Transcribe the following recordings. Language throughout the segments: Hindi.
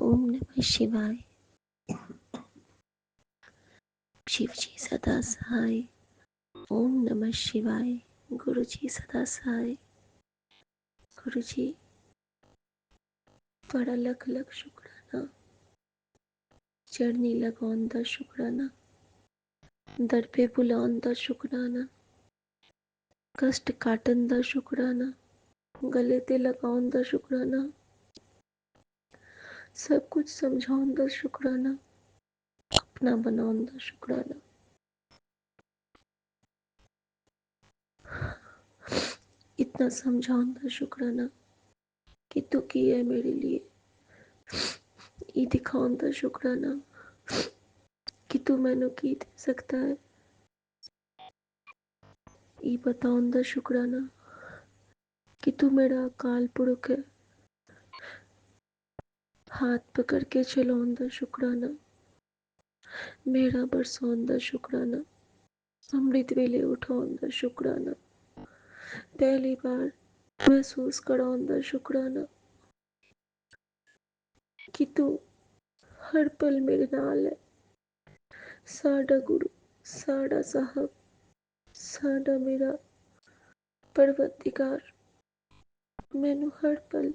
ओम नमः शिवाय। शिव जी सदा सहाय। ओम नमः शिवाय। गुरु जी सदा सहाय। गुरु जी बड़ा लख लख शुक्राना। चढ़नी लगाउन दा शुक्राना। दर पे बुलाउन दा शुक्राना। कष्ट काटन दा शुक्राना। गले ते लगाउन दा शुक्राना। सब कुछ समझाउन दा शुक्राना। अपना बनाउन दा शुक्राना। इतना समझाउन दा शुक्राना कि तू की है मेरे लिए। ये दिखाउन दा शुक्राना कि तू मैनू की दे सकता है। ये बताउन दा शुक्राना कि तू मेरा अकाल पुरख है। हाथ पकड़ के चलाउन दा शुक्राना। मेरा बरसाउन दा शुक्राना। अमृत वेले उठाउन दा शुक्राना। पहली बार महसूस कराउन दा शुक्राना कि तू हर पल मेरे नाल है। साडा गुरु, साडा साहब, साडा मेरा परवरदिगार मैनू हर पल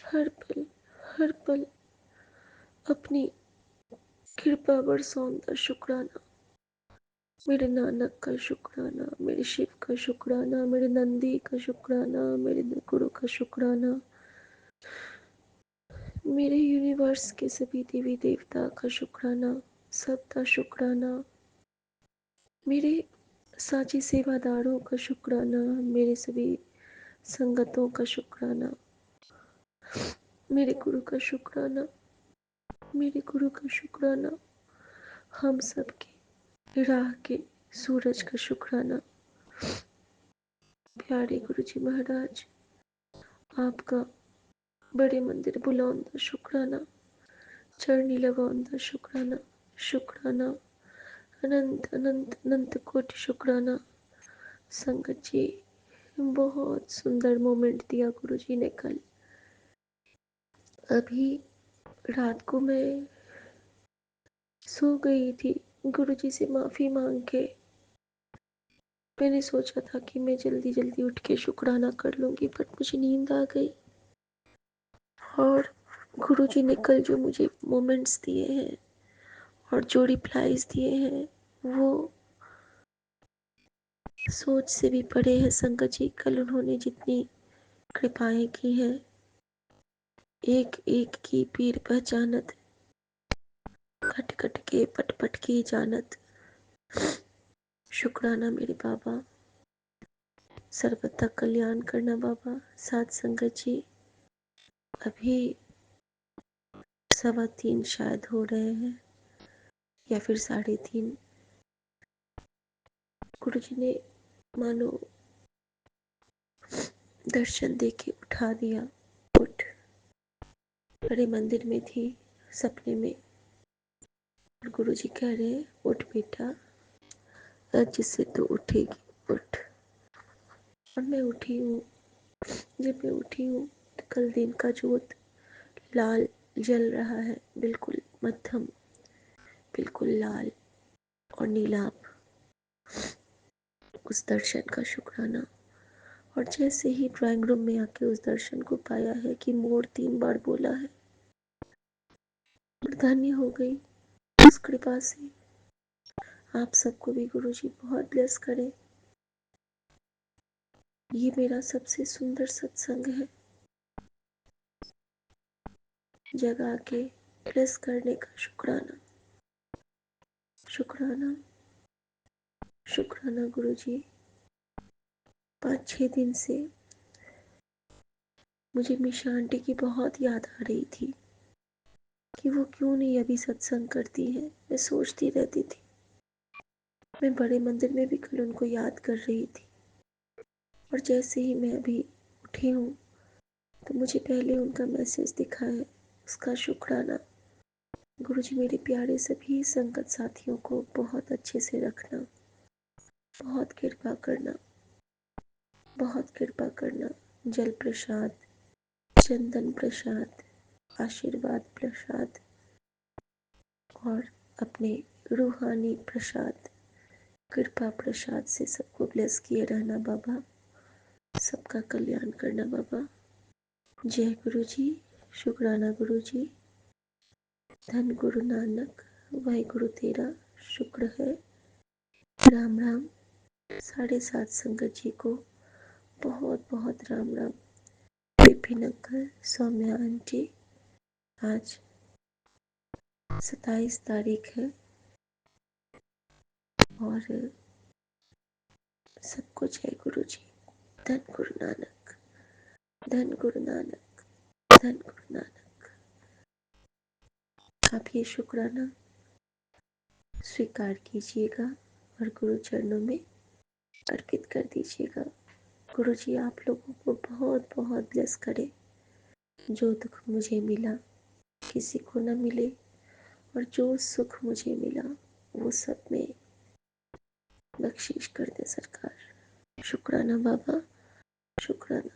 हर पल हर पल अपनी कृपा बरसाउन दा शुक्राना। मेरे नानक का शुक्राना, मेरे शिव का शुक्राना, मेरे नंदी का शुक्राना, मेरे गुरु का शुक्राना, मेरे यूनिवर्स के सभी देवी देवता का शुक्राना, सबका शुक्राना, मेरे साची सेवादारों का शुक्राना, मेरे सभी संगतों का शुक्राना, मेरे गुरु का शुक्राना, मेरे गुरु का शुक्राना, हम सबके राह के सूरज का शुक्राना। प्यारे गुरु जी महाराज, आपका बड़े मंदिर बुलाउन दा शुक्राना। चरनी लगाउन दा शुक्राना। शुक्राना अनंत अनंत अनंत कोटि शुक्राना। संगत जी, बहुत सुंदर मोमेंट दिया गुरु जी ने कल। अभी रात को मैं सो गई थी गुरु जी से माफ़ी मांग के। मैंने सोचा था कि मैं जल्दी जल्दी उठ के शुक्राना कर लूँगी, बट मुझे नींद आ गई। और गुरु जी ने कल जो मुझे मोमेंट्स दिए हैं और जो रिप्लाईज दिए हैं वो सोच से भी परे है। संगत जी, कल उन्होंने जितनी कृपाएं की हैं, एक एक की पीर पहचानत, खट खट के पट पट की जानत। शुक्राना मेरे बाबा, सर्वथा कल्याण करना बाबा। साथ संगत जी, अभी 3:15 शायद हो रहे हैं या फिर 3:30। गुरु जी ने मानो दर्शन देके उठा दिया। उठ। बड़े मंदिर में थी सपने में, गुरु जी कह रहे हैं उठ बेटा, आज से तो उठेगी, उठ। और मैं उठी हूँ। जब मैं उठी हूँ तो कल दिन का जोत लाल जल रहा है, बिल्कुल मध्यम, बिल्कुल लाल और नीलाभ। उस दर्शन का शुक्राना। और जैसे ही ड्राइंग रूम में आके उस दर्शन को पाया है कि मोर 3 बार बोला है, धन्य हो गई उस कृपा से। आप सबको भी गुरु जी बहुत ब्लेस करें। ये मेरा सबसे सुंदर सत्संग है। जगा के ब्लेस करने का शुक्राना। शुक्राना शुक्राना गुरु जी। 5-6 दिन से मुझे मिशा आंटी की बहुत याद आ रही थी कि वो क्यों नहीं अभी सत्संग करती हैं। मैं सोचती रहती थी। मैं बड़े मंदिर में भी कल उनको याद कर रही थी। और जैसे ही मैं अभी उठी हूँ तो मुझे पहले उनका मैसेज दिखा है, उसका शुक्राना। गुरु जी, मेरे प्यारे सभी संगत साथियों को बहुत अच्छे से रखना, बहुत कृपा करना, बहुत कृपा करना। जल प्रसाद, चंदन प्रसाद, आशीर्वाद प्रसाद और अपने रूहानी प्रसाद, कृपा प्रसाद से सबको ब्लेस किए रहना बाबा, सबका कल्याण करना बाबा। जय गुरु जी, शुक्राना गुरु जी, धन गुरु नानक, वाहिगुरु तेरा शुक्र है। राम राम। 7:30 संगत जी को बहुत बहुत राम राम। विपिन अंकल, सौम्या आंटी, आज 27 तारीख है और सबको जय गुरु जी। धन गुरु नानक, धन गुरु नानक, धन गुरु नानक। आप ये शुक्राना स्वीकार कीजिएगा और गुरु चरणों में अर्पित कर दीजिएगा। गुरु जी आप लोगों को बहुत बहुत ब्लेस करे। जो दुख मुझे मिला किसी को न मिले और जो सुख मुझे मिला वो सब में बख्शीश कर दे सरकार। शुक्राना बाबा, शुक्राना,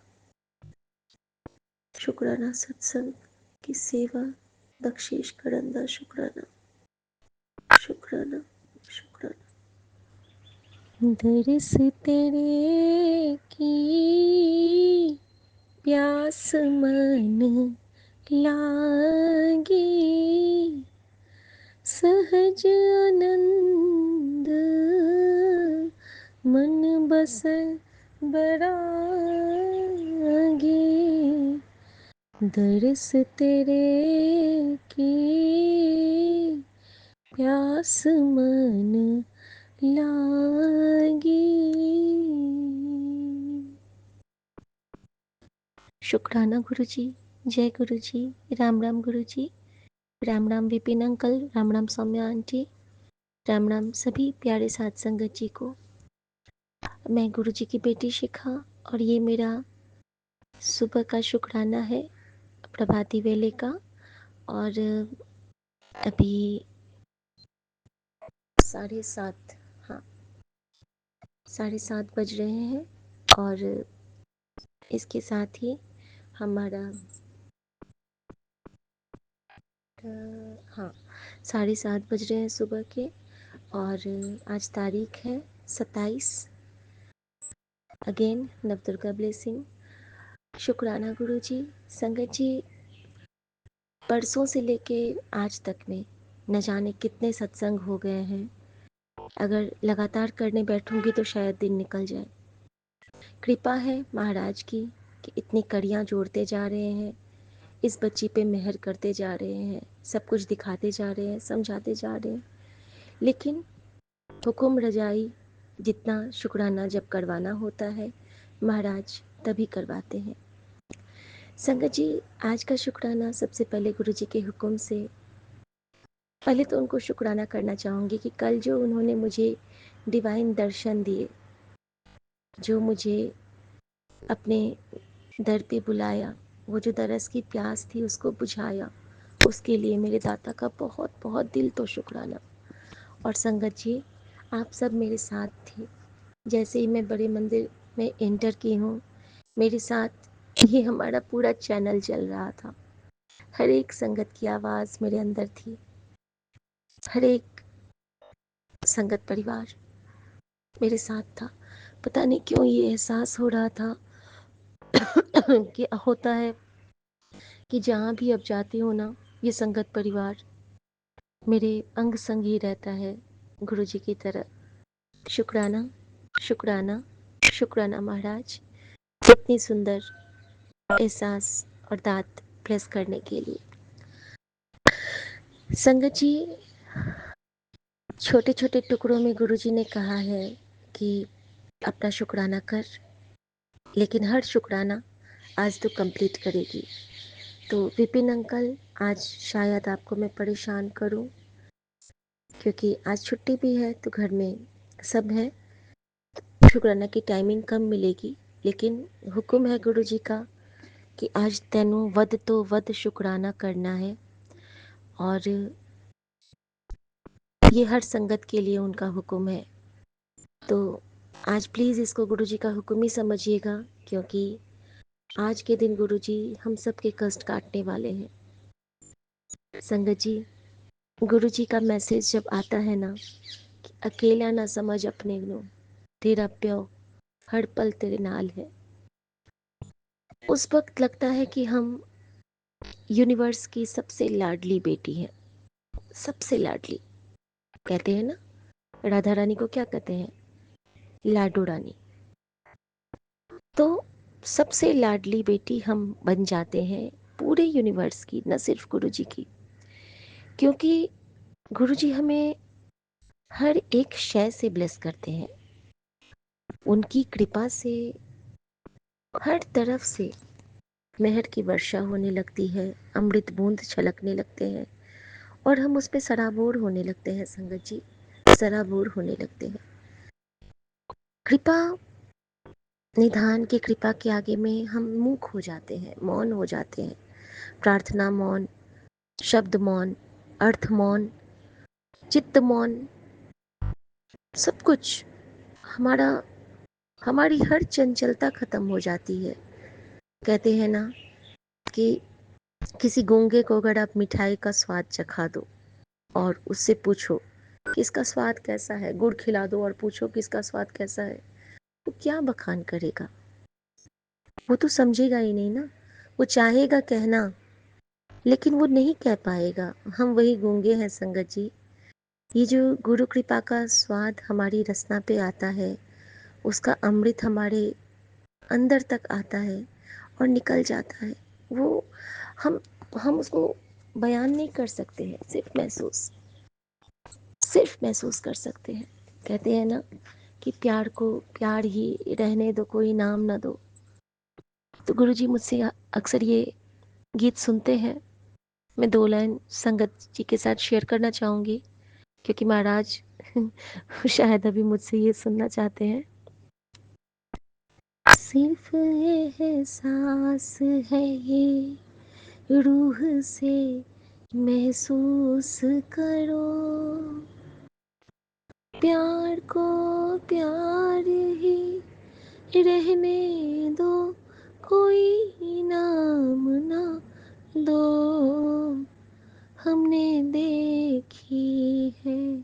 शुक्राना सत्संग की सेवा बख्शीश करंदा, शुक्राना, शुक्राना, शुक्राना। दरस तेरे की प्यास मन लागी, सहज आनंद मन बस बरागी। दरस तेरे की प्यास मन लागी। शुक्राना गुरु जी, जय गुरु जी, राम राम गुरु जी, राम राम विपिन अंकल, राम राम सौम्या आंटी, राम राम सभी प्यारे साथ संगत जी को। मैं गुरु जी की बेटी शिखा और ये मेरा सुबह का शुक्राना है प्रभाती वेले का। और अभी 7:30, हाँ 7:30 बज रहे हैं और इसके साथ ही हमारा हाँ 7:30 बज रहे हैं सुबह के। और आज तारीख है 27। Again Navdurga blessing. शुक्राना गुरु जी। संगत जी, परसों से लेके आज तक में न जाने कितने सत्संग हो गए हैं। अगर लगातार करने बैठूंगी तो शायद दिन निकल जाए। कृपा है महाराज की कि इतनी कड़ियाँ जोड़ते जा रहे हैं, इस बच्ची पे मेहर करते जा रहे हैं, सब कुछ दिखाते जा रहे हैं, समझाते जा रहे हैं। लेकिन हुक्म रजाई जितना शुक्राना जब करवाना होता है महाराज तभी करवाते हैं। संगत जी, आज का शुक्राना सबसे पहले गुरु जी के हुक्म से पहले तो उनको शुक्राना करना चाहूँगी कि कल जो उन्होंने मुझे डिवाइन दर्शन दिए, जो मुझे अपने दर पे बुलाया, वो जो दरस की प्यास थी उसको बुझाया, उसके लिए मेरे दाता का बहुत बहुत दिल तो शुक्राना। और संगत जी, आप सब मेरे साथ थे। जैसे ही मैं बड़े मंदिर में एंटर की हूँ, मेरे साथ ये हमारा पूरा चैनल चल रहा था। हर एक संगत की आवाज़ मेरे अंदर थी, हर एक संगत परिवार मेरे साथ था। पता नहीं क्यों ये एहसास हो रहा था कि होता है कि जहाँ भी अब जाती हूँ ना, ये संगत परिवार मेरे अंग संग ही रहता है गुरु जी की तरह। शुक्राना, शुक्राना, शुक्राना महाराज, इतनी सुंदर एहसास और दात प्रेस करने के लिए। संगत जी, छोटे छोटे टुकड़ों में गुरु जी ने कहा है कि अपना शुक्राना कर, लेकिन हर शुक्राना आज तो कंप्लीट करेगी। तो विपिन अंकल, आज शायद आपको मैं परेशान करूं क्योंकि आज छुट्टी भी है तो घर में सब है, शुक्राना की टाइमिंग कम मिलेगी। लेकिन हुक्म है गुरु जी का कि आज तेनू वध तो वध शुक्राना करना है। और ये हर संगत के लिए उनका हुक्म है। तो आज प्लीज़ इसको गुरु जी का हुक्म ही समझिएगा, क्योंकि आज के दिन गुरु जी हम सब के कष्ट काटने वाले हैं। संगत जी, गुरु जी का मैसेज जब आता है ना कि अकेला ना समझ अपने नो, तेरा प्यो हर पल तेरे नाल है, उस वक्त लगता है कि हम यूनिवर्स की सबसे लाडली बेटी हैं। सबसे लाडली कहते हैं ना, राधा रानी को क्या कहते हैं? लाडो रानी। तो सबसे लाडली बेटी हम बन जाते हैं पूरे यूनिवर्स की, न सिर्फ गुरु जी की। क्योंकि गुरु जी हमें हर एक शय से ब्लेस करते हैं। उनकी कृपा से हर तरफ से मेहर की वर्षा होने लगती है, अमृत बूंद छलकने लगते हैं और हम उस पे सराबोर होने लगते हैं। संगत जी, सराबोर होने लगते हैं। कृपा निधान की कृपा के आगे में हम मूक हो जाते हैं, मौन हो जाते हैं। प्रार्थना मौन, शब्द मौन, अर्थ मौन, चित्त मौन, सब कुछ हमारा, हमारी हर चंचलता खत्म हो जाती है। कहते हैं ना कि किसी गूंगे को अगर आप मिठाई का स्वाद चखा दो और उससे पूछो कि इसका स्वाद कैसा है, गुड़ खिला दो और पूछो कि इसका स्वाद कैसा है, वो क्या बखान करेगा? वो तो समझेगा ही नहीं ना। वो चाहेगा कहना लेकिन वो नहीं कह पाएगा। हम वही गूंगे हैं संगत जी। ये जो गुरु कृपा का स्वाद हमारी रसना पे आता है, उसका अमृत हमारे अंदर तक आता है और निकल जाता है, वो हम हम उसको बयान नहीं कर सकते हैं, सिर्फ महसूस कर सकते हैं। कहते हैं ना कि प्यार को प्यार ही रहने दो, कोई नाम ना दो। तो गुरु जी मुझसे अक्सर ये गीत सुनते हैं। मैं 2 लाइन संगत जी के साथ शेयर करना चाहूँगी, क्योंकि महाराज शायद अभी मुझसे ये सुनना चाहते हैं। सिर्फ एहसास है ये, रूह से महसूस करो, प्यार को प्यार ही रहने दो, कोई नाम ना दो। हमने देखी है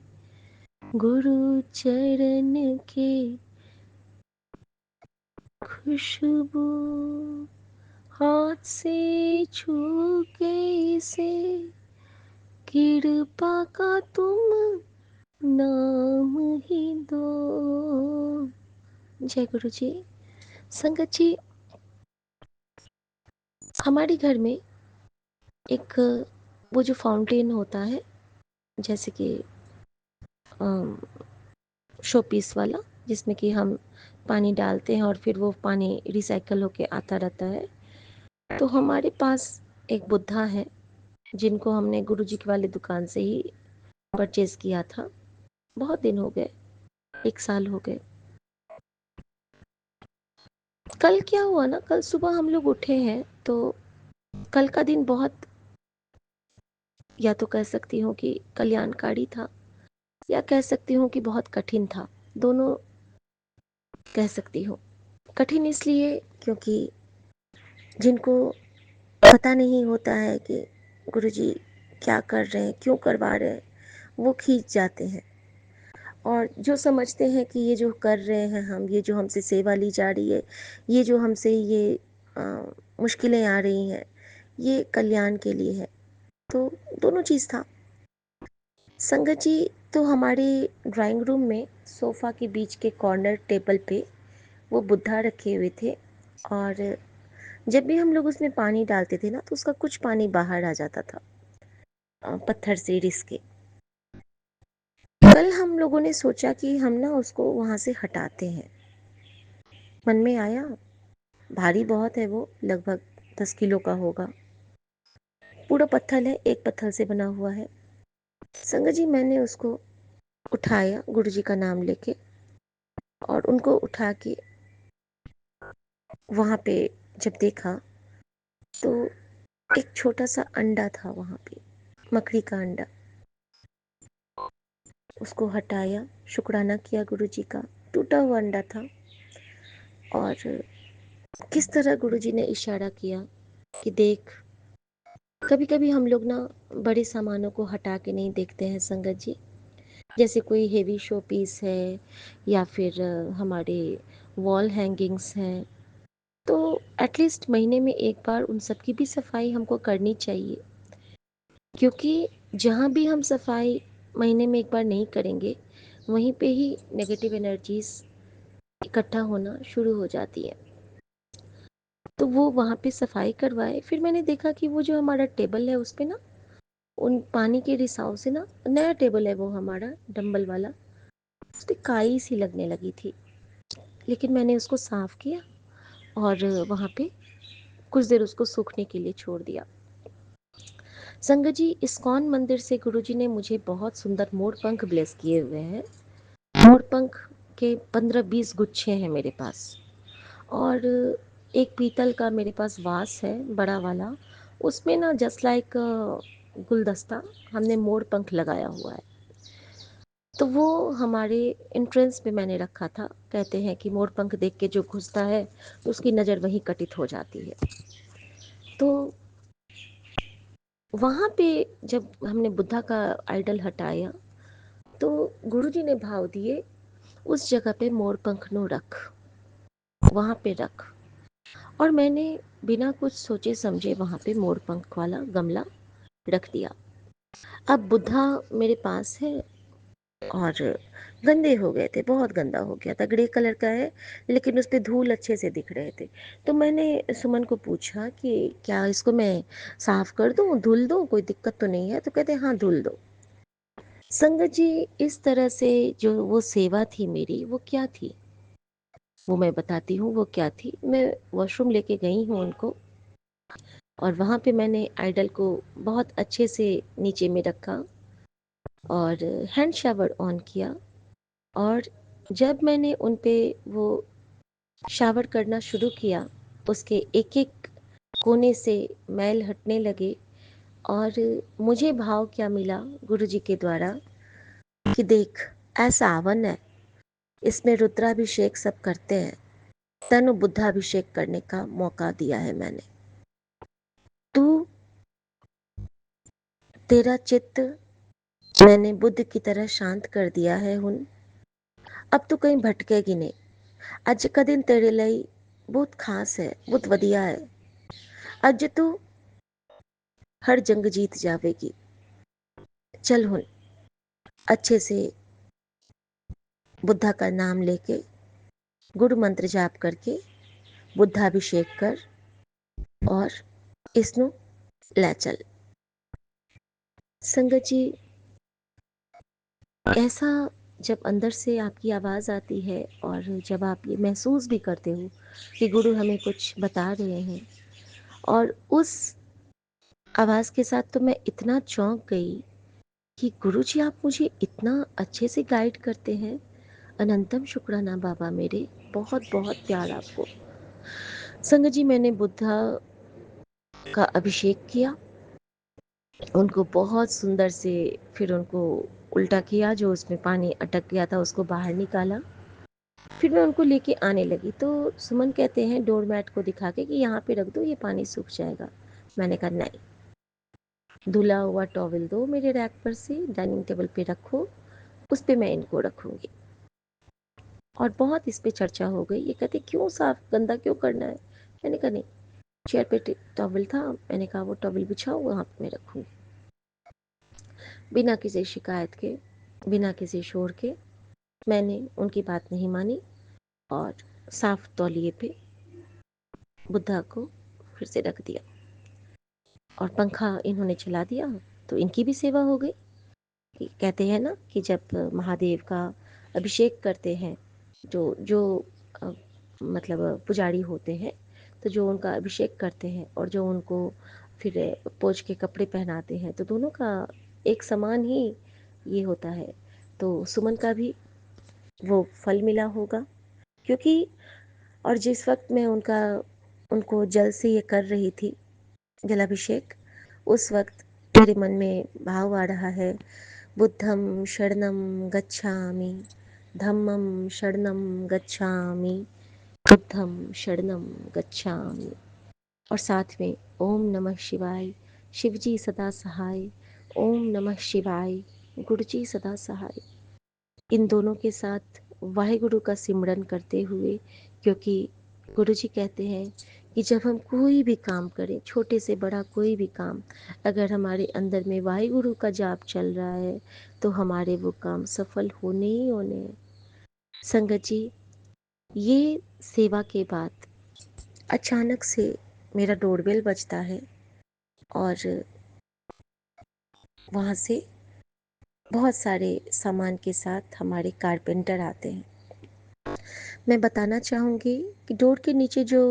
गुरु चरण के खुशबू, हाथ से छू के इसे कृपा का तुम नाम ही दो। जय गुरु जी। संगत जी, हमारे घर में एक वो जो फाउंटेन होता है, जैसे कि शो पीस वाला, जिसमें कि हम पानी डालते हैं और फिर वो पानी रिसाइकल होके आता रहता है। तो हमारे पास एक बुद्धा है जिनको हमने गुरुजी की वाली दुकान से ही परचेज किया था। बहुत दिन हो गए, 1 साल हो गए। कल क्या हुआ ना, कल सुबह हम लोग उठे हैं तो कल का दिन बहुत, या तो कह सकती हूँ कि कल्याणकारी था, या कह सकती हूँ कि बहुत कठिन था। दोनों कह सकती हूँ। कठिन इसलिए क्योंकि जिनको पता नहीं होता है कि गुरुजी क्या कर रहे हैं, क्यों करवा रहे हैं, वो खींच जाते हैं। और जो समझते हैं कि ये जो कर रहे हैं हम, ये जो हमसे सेवा ली जा रही है, ये जो हमसे ये मुश्किलें आ रही हैं, ये कल्याण के लिए है। तो दोनों चीज़ था। संगत जी, तो हमारे ड्राइंग रूम में सोफ़ा के बीच के कॉर्नर टेबल पे वो बुद्धा रखे हुए थे, और जब भी हम लोग उसमें पानी डालते थे ना तो उसका कुछ पानी बाहर आ जाता था, पत्थर से रिस के। कल हम लोगों ने सोचा कि हम ना उसको वहाँ से हटाते हैं। मन में आया, भारी बहुत है वो, लगभग 10 किलो का होगा। पूरा पत्थर है, एक पत्थर से बना हुआ है। संगत जी, मैंने उसको उठाया गुरु जी का नाम लेके, और उनको उठा के वहाँ पे जब देखा तो एक छोटा सा अंडा था वहाँ पे, मकड़ी का अंडा। उसको हटाया, शुक्राना किया गुरु जी का। टूटा हुआ अंडा था, और किस तरह गुरु जी ने इशारा किया कि देख, कभी कभी हम लोग ना बड़े सामानों को हटा के नहीं देखते हैं संगत जी। जैसे कोई हेवी शो पीस है या फिर हमारे वॉल हैंगिंग्स हैं, तो एटलीस्ट महीने में एक बार उन सब की भी सफाई हमको करनी चाहिए। क्योंकि जहाँ भी हम सफाई महीने में एक बार नहीं करेंगे, वहीं पे ही नेगेटिव एनर्जीज इकट्ठा होना शुरू हो जाती है। तो वो वहाँ पे सफाई करवाए। फिर मैंने देखा कि वो जो हमारा टेबल है उस पे ना, उन पानी के रिसाव से ना, नया टेबल है वो हमारा डंबल वाला, उस पे काई सी लगने लगी थी। लेकिन मैंने उसको साफ किया और वहाँ पे कुछ देर उसको सूखने के लिए छोड़ दिया। संगत जी, इस्कॉन मंदिर से गुरुजी ने मुझे बहुत सुंदर मोर पंख ब्लेस किए हुए हैं। मोर पंख के 15-20 गुच्छे हैं मेरे पास। और एक पीतल का मेरे पास वास है बड़ा वाला, उसमें ना जस्ट लाइक गुलदस्ता हमने मोर पंख लगाया हुआ है। तो वो हमारे एंट्रेंस पे मैंने रखा था। कहते हैं कि मोर पंख देख के जो घुसता है तो उसकी नज़र वहीं कटित हो जाती है। तो वहाँ पे जब हमने बुद्धा का आइडल हटाया, तो गुरुजी ने भाव दिए, उस जगह पे मोर पंख नो रख, वहाँ पे रख। और मैंने बिना कुछ सोचे समझे वहाँ पे मोर पंख वाला गमला रख दिया। अब बुद्धा मेरे पास है और गंदे हो गए थे, बहुत गंदा हो गया था, ग्रे कलर का है, लेकिन उस पे धूल अच्छे से दिख रहे थे। तो मैंने सुमन को पूछा कि क्या इसको मैं साफ कर दूं, धुल दूं, कोई दिक्कत तो नहीं है? तो कहते हाँ धुल दो। संगत जी, इस तरह से जो वो सेवा थी मेरी, वो क्या थी वो मैं बताती हूँ। वो क्या थी, मैं वॉशरूम लेके गई हूँ उनको, और वहाँ पे मैंने आइडल को बहुत अच्छे से नीचे में रखा और हैंड शावर ऑन किया। और जब मैंने उन पे वो शावर करना शुरू किया, उसके एक एक कोने से मैल हटने लगे। और मुझे भाव क्या मिला गुरुजी के द्वारा कि देख, ऐसा सावन है, इसमें रुद्राभिषेक सब करते हैं, तनु बुद्धाभिषेक करने का मौका दिया है मैंने। तू, तेरा चित्त मैंने बुद्ध की तरह शांत कर दिया है हुन। अब तू कहीं भटकेगी नहीं। अज का दिन तेरे लिए बहुत खास है, बहुत वधिया है। अज तू हर जंग जीत जावेगी। चल हुन अच्छे से बुद्धा का नाम लेके, गुरु मंत्र जाप करके बुद्धाभिषेक कर और इसनु लै चल। संगत जी, ऐसा जब अंदर से आपकी आवाज़ आती है और जब आप ये महसूस भी करते हो कि गुरु हमें कुछ बता रहे हैं, और उस आवाज़ के साथ तो मैं इतना चौंक गई कि गुरुजी आप मुझे इतना अच्छे से गाइड करते हैं। अनंतम शुक्राना बाबा मेरे, बहुत बहुत प्यार आपको। संगत जी, मैंने बुद्धा का अभिषेक किया, उनको बहुत सुंदर से, फिर उनको उल्टा किया, जो उसमें पानी अटक गया था उसको बाहर निकाला। फिर मैं उनको लेके आने लगी तो सुमन कहते हैं डोर मैट को दिखा के कि यहाँ पे रख दो, ये पानी सूख जाएगा। मैंने कहा नहीं, धुला हुआ टॉवल दो मेरे रैक पर से, डाइनिंग टेबल पे रखो, उस पे मैं इनको रखूंगी। और बहुत इस पे चर्चा हो गई। ये कहते क्यों साफ, गंदा क्यों करना है? मैंने कहा नहीं, चेयर पे टॉवल था, मैंने कहा वो टॉवल बिछाओ, वहाँ पे मैं रखूंगी। बिना किसी शिकायत के, बिना किसी शोर के मैंने उनकी बात नहीं मानी और साफ तौलिए पे बुद्धा को फिर से रख दिया और पंखा इन्होंने चला दिया। तो इनकी भी सेवा हो गई। कहते हैं ना कि जब महादेव का अभिषेक करते हैं, जो जो अ, मतलब पुजारी होते हैं, तो जो उनका अभिषेक करते हैं और जो उनको फिर पोंछ के कपड़े पहनाते हैं, तो दोनों का एक समान ही ये होता है। तो सुमन का भी वो फल मिला होगा, क्योंकि और जिस वक्त मैं उनको जल से ये कर रही थी, जलाभिषेक, उस वक्त मेरे मन में भाव आ रहा है, बुद्धं शरणं गच्छामि, धम्मं शरणं गच्छामि, बुद्धं शरणं गच्छामि। और साथ में ओम नमः शिवाय, शिवजी सदा सहाय, ओम नमः शिवाय, गुरुजी सदा सहाय। इन दोनों के साथ वाहेगुरु का सिमरन करते हुए, क्योंकि गुरुजी कहते हैं कि जब हम कोई भी काम करें, छोटे से बड़ा कोई भी काम, अगर हमारे अंदर में वाहेगुरु का जाप चल रहा है तो हमारे वो काम सफल होने ही होने हैं। संगत जी, ये सेवा के बाद अचानक से मेरा डोरबेल बजता है और वहाँ से बहुत सारे सामान के साथ हमारे कारपेंटर आते हैं। मैं बताना चाहूँगी कि डोर के नीचे जो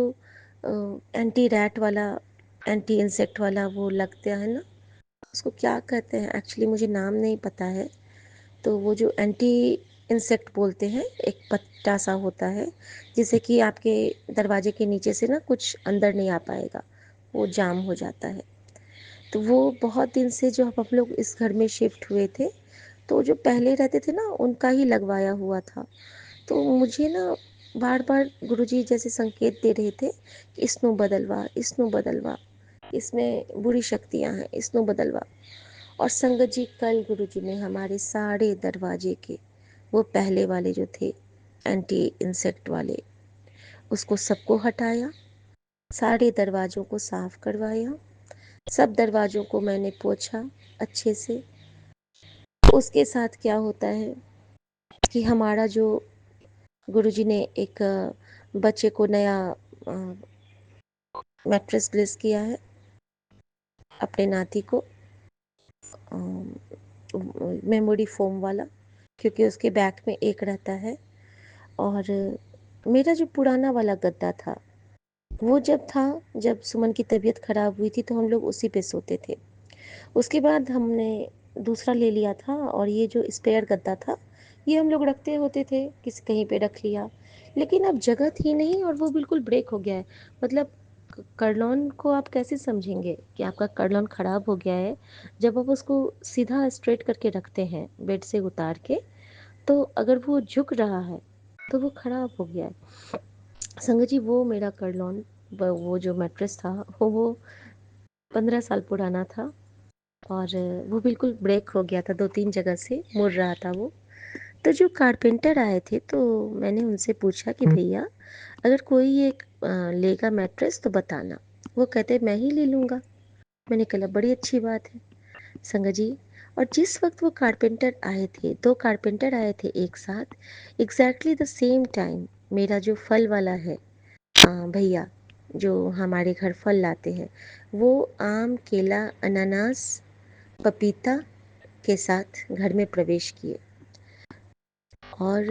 एंटी रैट वाला, एंटी इंसेक्ट वाला वो लगता है ना, उसको क्या कहते हैं, एक्चुअली मुझे नाम नहीं पता है। तो वो जो एंटी इंसेक्ट बोलते हैं, एक पट्टा सा होता है जिससे कि आपके दरवाजे के नीचे से ना कुछ अंदर नहीं आ पाएगा, वो जाम हो जाता है। तो वो बहुत दिन से जो हम लोग इस घर में शिफ्ट हुए थे, तो जो पहले रहते थे ना उनका ही लगवाया हुआ था। तो मुझे ना बार बार गुरुजी जैसे संकेत दे रहे थे कि इसनु बदलवा, इसनु बदलवा, इसमें बुरी शक्तियाँ हैं, इसनु बदलवा। और संगत जी, कल गुरुजी ने हमारे सारे दरवाजे के, वो पहले वाले जो थे एंटी इंसेक्ट वाले, उसको सबको हटाया, सारे दरवाज़ों को साफ करवाया, सब दरवाज़ों को मैंने पोंछा अच्छे से। उसके साथ क्या होता है कि हमारा जो गुरुजी ने एक बच्चे को नया मैट्रेस ब्लेस किया है, अपने नाती को, मेमोरी फोम वाला, क्योंकि उसके बैक में एक रहता है। और मेरा जो पुराना वाला गद्दा था, वो जब था, जब सुमन की तबीयत ख़राब हुई थी तो हम लोग उसी पे सोते थे। उसके बाद हमने दूसरा ले लिया था, और ये जो स्पेयर गद्दा था ये हम लोग रखते होते थे, किसी कहीं पे रख लिया। लेकिन अब जगह थी नहीं और वो बिल्कुल ब्रेक हो गया है। मतलब कर्लॉन को आप कैसे समझेंगे कि आपका कर्लॉन ख़राब हो गया है, जब आप उसको सीधा स्ट्रेट करके रखते हैं बेड से उतार के, तो अगर वो झुक रहा है तो वो ख़राब हो गया है। संगत जी, वो मेरा कर्लॉन, वो जो मैट्रेस था वो 15 साल पुराना था, और वो बिल्कुल ब्रेक हो गया था, 2-3 जगह से मुड़ रहा था वो। तो जो कारपेंटर आए थे तो मैंने उनसे पूछा कि भैया, अगर कोई एक लेगा मैट्रेस तो बताना। वो कहते मैं ही ले लूँगा। मैंने कहा बड़ी अच्छी बात है। संगत जी, और जिस वक्त वो कारपेंटर आए थे, 2 कारपेंटर आए थे एक साथ, एग्जैक्टली द सेम टाइम, मेरा जो फल वाला है भैया, जो हमारे घर फल लाते हैं, वो आम, केला, अनानास, पपीता के साथ घर में प्रवेश किए। और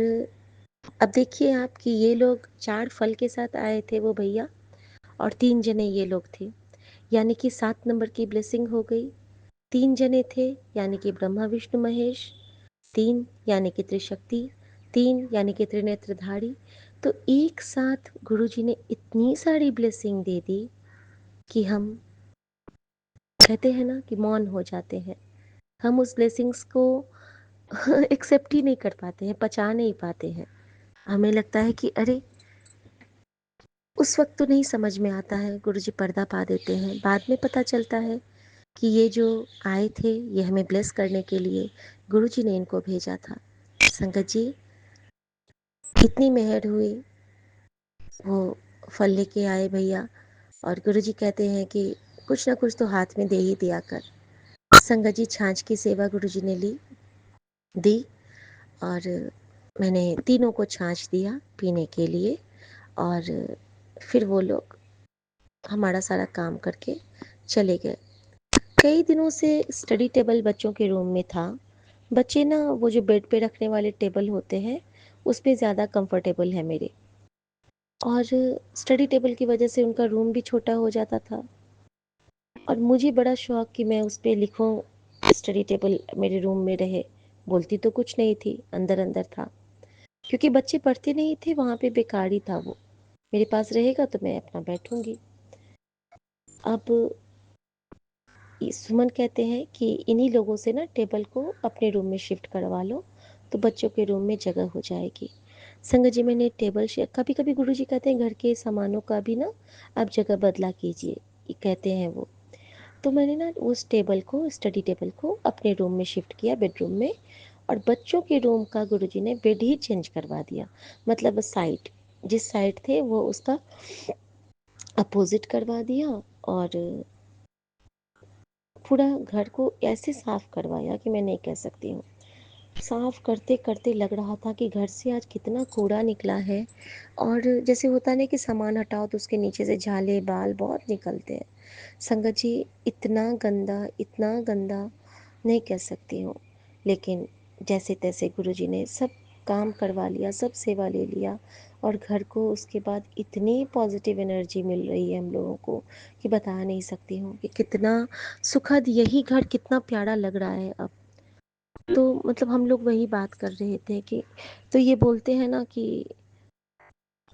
अब देखिए आप कि ये लोग 4 फल के साथ आए थे वो भैया, और 3 जने ये लोग थे, यानी कि 7 नंबर की ब्लेसिंग हो गई। 3 जने थे यानी कि ब्रह्मा विष्णु महेश, 3 यानी कि त्रिशक्ति, 3 यानी कि त्रिनेत्रधारी। तो एक साथ गुरुजी ने इतनी सारी ब्लेसिंग दे दी कि हम कहते हैं ना कि मौन हो जाते हैं। हम उस ब्लेसिंग्स को एक्सेप्ट ही नहीं कर पाते हैं, पचा नहीं पाते हैं। हमें लगता है कि अरे, उस वक्त तो नहीं समझ में आता है, गुरुजी पर्दा पा देते हैं। बाद में पता चलता है कि ये जो आए थे ये हमें ब्लेस करने के लिए गुरुजी ने इनको भेजा था। संगत जी, इतनी मेहर हुई, वो फल लेके आए भैया, और गुरुजी कहते हैं कि कुछ ना कुछ तो हाथ में दे ही दिया कर। संगत जी, छाछ की सेवा गुरुजी ने दी, और मैंने तीनों को छाछ दिया पीने के लिए। और फिर वो लोग हमारा सारा काम करके चले गए। कई दिनों से स्टडी टेबल बच्चों के रूम में था। बच्चे ना वो जो बेड पे रखने वाले टेबल होते हैं उस पे ज़्यादा कंफर्टेबल है मेरे, और स्टडी टेबल की वजह से उनका रूम भी छोटा हो जाता था। और मुझे बड़ा शौक कि मैं उस पे लिखूं, स्टडी टेबल मेरे रूम में रहे। बोलती तो कुछ नहीं थी, अंदर अंदर था, क्योंकि बच्चे पढ़ते नहीं थे वहाँ पे, बेकार ही था वो। मेरे पास रहेगा तो मैं अपना बैठूंगी। अब सुमन कहते हैं कि इन्हीं लोगों से ना टेबल को अपने रूम में शिफ्ट करवा लो तो बच्चों के रूम में जगह हो जाएगी। संगत जी, मैंने टेबल कभी कभी गुरुजी कहते हैं घर के सामानों का भी ना आप जगह बदला कीजिए, ये कहते हैं वो। तो मैंने ना उस टेबल को, स्टडी टेबल को अपने रूम में शिफ्ट किया, बेडरूम में। और बच्चों के रूम का गुरुजी ने बेड ही चेंज करवा दिया। मतलब साइड, जिस साइड थे वो उसका अपोजिट करवा दिया। और पूरा घर को ऐसे साफ करवाया कि मैं नहीं कह सकती हूँ। साफ करते करते लग रहा था कि घर से आज कितना कूड़ा निकला है। और जैसे होता है ना कि सामान हटाओ तो उसके नीचे से झाले बाल बहुत निकलते हैं। संगत जी, इतना गंदा नहीं कह सकती हूँ। लेकिन जैसे तैसे गुरुजी ने सब काम करवा लिया, सब सेवा ले लिया। और घर को उसके बाद इतनी पॉजिटिव एनर्जी मिल रही है हम लोगों को कि बता नहीं सकती हूँ कि कितना सुखद, यही घर कितना प्यारा लग रहा है अब। तो मतलब हम लोग वही बात कर रहे थे कि, तो ये बोलते हैं ना कि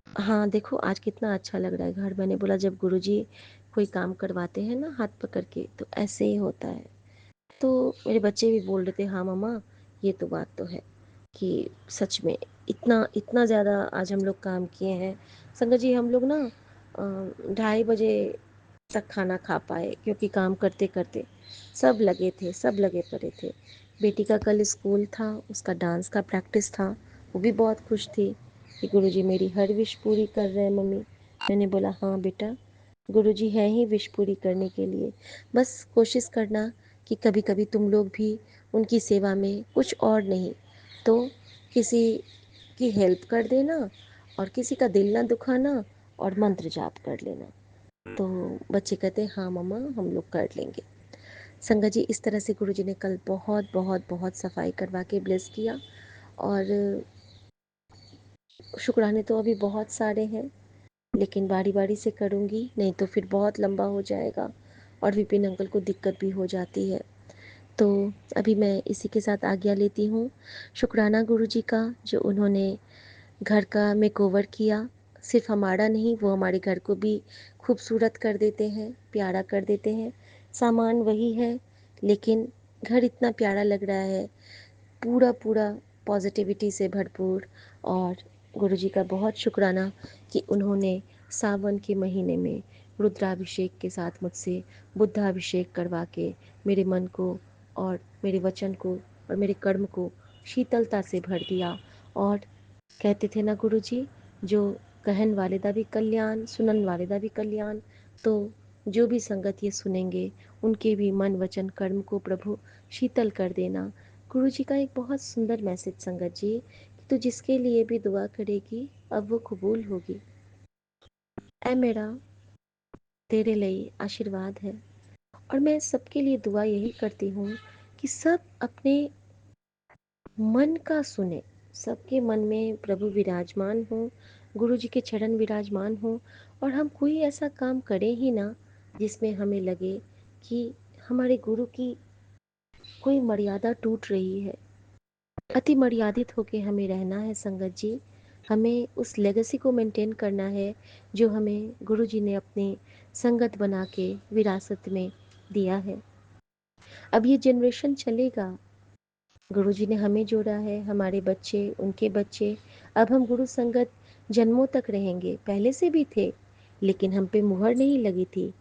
हाँ देखो आज कितना अच्छा लग रहा है घर। मैंने बोला जब गुरुजी कोई काम करवाते हैं ना हाथ पकड़ के तो ऐसे ही होता है। तो मेरे बच्चे भी बोल रहे थे हाँ मम्मा, ये तो बात तो है कि सच में इतना इतना ज़्यादा आज हम लोग काम किए हैं। संगत जी हम लोग ना 2:30 बजे तक खाना खा पाए, क्योंकि काम करते करते सब लगे थे, सब लगे पड़े थे। बेटी का कल स्कूल था, उसका डांस का प्रैक्टिस था। वो भी बहुत खुश थी कि गुरुजी मेरी हर विश पूरी कर रहे हैं मम्मी। मैंने बोला हाँ बेटा, गुरुजी हैं ही विश पूरी करने के लिए। बस कोशिश करना कि कभी कभी तुम लोग भी उनकी सेवा में कुछ और नहीं तो किसी की हेल्प कर देना, और किसी का दिल ना दुखाना, और मंत्र जाप कर लेना। तो बच्चे कहते हैं हाँ मम्मा हम लोग कर लेंगे। संगत जी इस तरह से गुरुजी ने कल बहुत बहुत बहुत सफाई करवा के ब्लेस किया। और शुक्राने तो अभी बहुत सारे हैं, लेकिन बारी बारी से करूँगी, नहीं तो फिर बहुत लंबा हो जाएगा और विपिन अंकल को दिक्कत भी हो जाती है। तो अभी मैं इसी के साथ आज्ञा लेती हूँ। शुक्राना गुरुजी का, जो उन्होंने घर का मेकओवर किया। सिर्फ हमारा नहीं, वो हमारे घर को भी खूबसूरत कर देते हैं, प्यारा कर देते हैं। सामान वही है, लेकिन घर इतना प्यारा लग रहा है, पूरा पूरा पॉजिटिविटी से भरपूर। और गुरुजी का बहुत शुक्राना कि उन्होंने सावन के महीने में रुद्राभिषेक के साथ मुझसे बुद्धाभिषेक करवा के मेरे मन को और मेरे वचन को और मेरे कर्म को शीतलता से भर दिया। और कहते थे ना गुरुजी, जो कहन वाले दा भी कल्याण, सुनन वाले दा भी कल्याण। तो जो भी संगत ये सुनेंगे उनके भी मन वचन कर्म को प्रभु शीतल कर देना। गुरु जी का एक बहुत सुंदर मैसेज संगत जी, कि तू जिसके लिए भी दुआ करेगी अब वो कबूल होगी। ऐ मेरा तेरे लिए आशीर्वाद है। और मैं सबके लिए दुआ यही करती हूँ कि सब अपने मन का सुने, सबके मन में प्रभु विराजमान हो, गुरु जी के चरण विराजमान हो। और हम कोई ऐसा काम करें ही ना जिसमें हमें लगे कि हमारे गुरु की कोई मर्यादा टूट रही है। अति मर्यादित होके हमें रहना है संगत जी। हमें उस लेगेसी को मेंटेन करना है जो हमें गुरु जी ने अपनी संगत बना के विरासत में दिया है। अब ये जनरेशन चलेगा, गुरु जी ने हमें जोड़ा है, हमारे बच्चे, उनके बच्चे। अब हम गुरु संगत जन्मों तक रहेंगे, पहले से भी थे लेकिन हम पे मुहर नहीं लगी थी।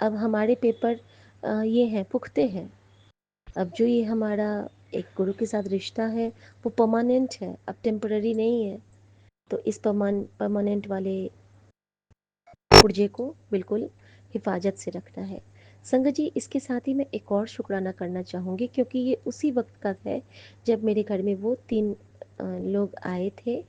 अब हमारे पेपर ये हैं, पुख्ते हैं। अब जो ये हमारा एक गुरु के साथ रिश्ता है वो परमानेंट है, अब टेम्पररी नहीं है। तो इस परमानेंट वाले पुर्जे को बिल्कुल हिफाजत से रखना है। संगत जी इसके साथ ही मैं एक और शुक्राना करना चाहूँगी, क्योंकि ये उसी वक्त का है जब मेरे घर में वो 3 लोग आए थे।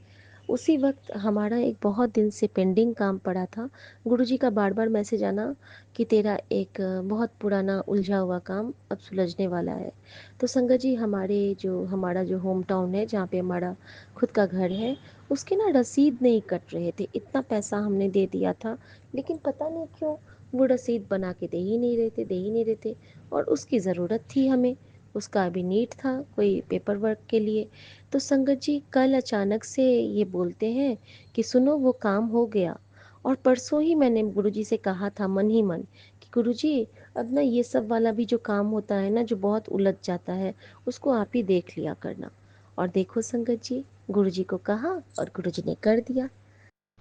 उसी वक्त हमारा एक बहुत दिन से पेंडिंग काम पड़ा था। गुरुजी का बार बार मैसेज आना कि तेरा एक बहुत पुराना उलझा हुआ काम अब सुलझने वाला है। तो संगत जी हमारा जो होम टाउन है, जहाँ पे हमारा खुद का घर है, उसके ना रसीद नहीं कट रहे थे। इतना पैसा हमने दे दिया था, लेकिन पता नहीं क्यों वो रसीद बना के दे ही नहीं रहे थे। और उसकी ज़रूरत थी हमें, उसका अभी नीड था कोई पेपर वर्क के लिए। तो संगत जी कल अचानक से ये बोलते हैं कि सुनो वो काम हो गया। और परसों ही मैंने गुरुजी से कहा था मन ही मन कि गुरुजी अब ना ये सब वाला भी जो काम होता है ना, जो बहुत उलझ जाता है, उसको आप ही देख लिया करना। और देखो संगत जी, गुरुजी को कहा और गुरुजी ने कर दिया।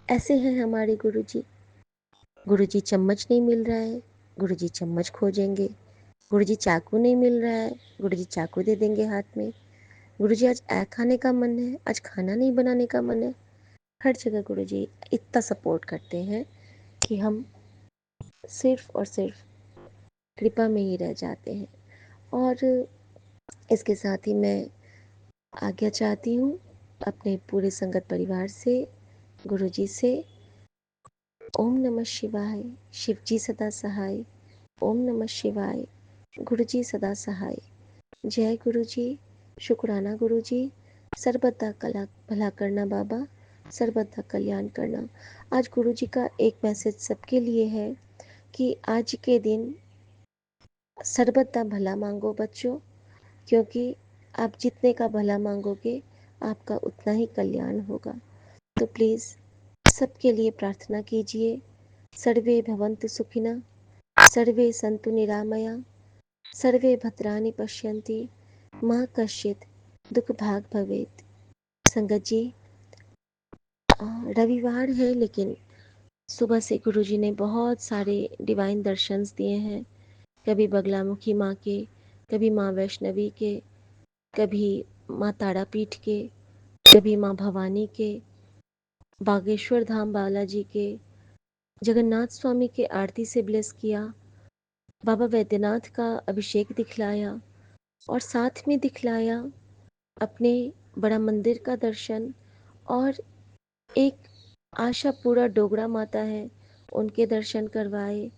ऐसे हैं हमारे गुरुजी। गुरुजी चम्मच नहीं मिल रहा है, गुरुजी चम्मच खोजेंगे, गुरुजी चाकू नहीं मिल रहा है, गुरुजी चाकू दे देंगे हाथ में। गुरुजी आज खाने का मन है, आज खाना नहीं बनाने का मन है। हर जगह गुरुजी इतना सपोर्ट करते हैं कि हम सिर्फ और सिर्फ कृपा में ही रह जाते हैं। और इसके साथ ही मैं आज्ञा चाहती हूँ अपने पूरे संगत परिवार से, गुरुजी से। ओम नमः शिवाय, शिवजी सदा सहाय। ओम नमः शिवाय, गुरुजी सदा सहाय। जय गुरुजी, शुक्राना गुरुजी, सर्वदा कला भला करना बाबा, सर्वदा कल्याण करना। आज गुरुजी का एक मैसेज सबके लिए है कि आज के दिन सर्वदा भला मांगो बच्चों, क्योंकि आप जितने का भला मांगोगे आपका उतना ही कल्याण होगा। तो प्लीज़ सबके लिए प्रार्थना कीजिए। सर्वे भवन्तु सुखिनः, सर्वे सन्तु निरामया, सर्वे भद्राणि पश्यन्ति, माँ कश्चित् दुख भाग भवेत्। संगत जी, रविवार है लेकिन सुबह से गुरुजी ने बहुत सारे डिवाइन दर्शंस दिए हैं। कभी बगलामुखी माँ के, कभी माँ वैष्णवी के, कभी माँ तारापीठ के, कभी माँ भवानी के, बागेश्वर धाम बालाजी के, जगन्नाथ स्वामी के आरती से ब्लेस किया, बाबा वैद्यनाथ का अभिषेक दिखलाया और साथ में दिखलाया अपने बड़ा मंदिर का दर्शन। और एक आशापुरा डोगरा माता है, उनके दर्शन करवाए।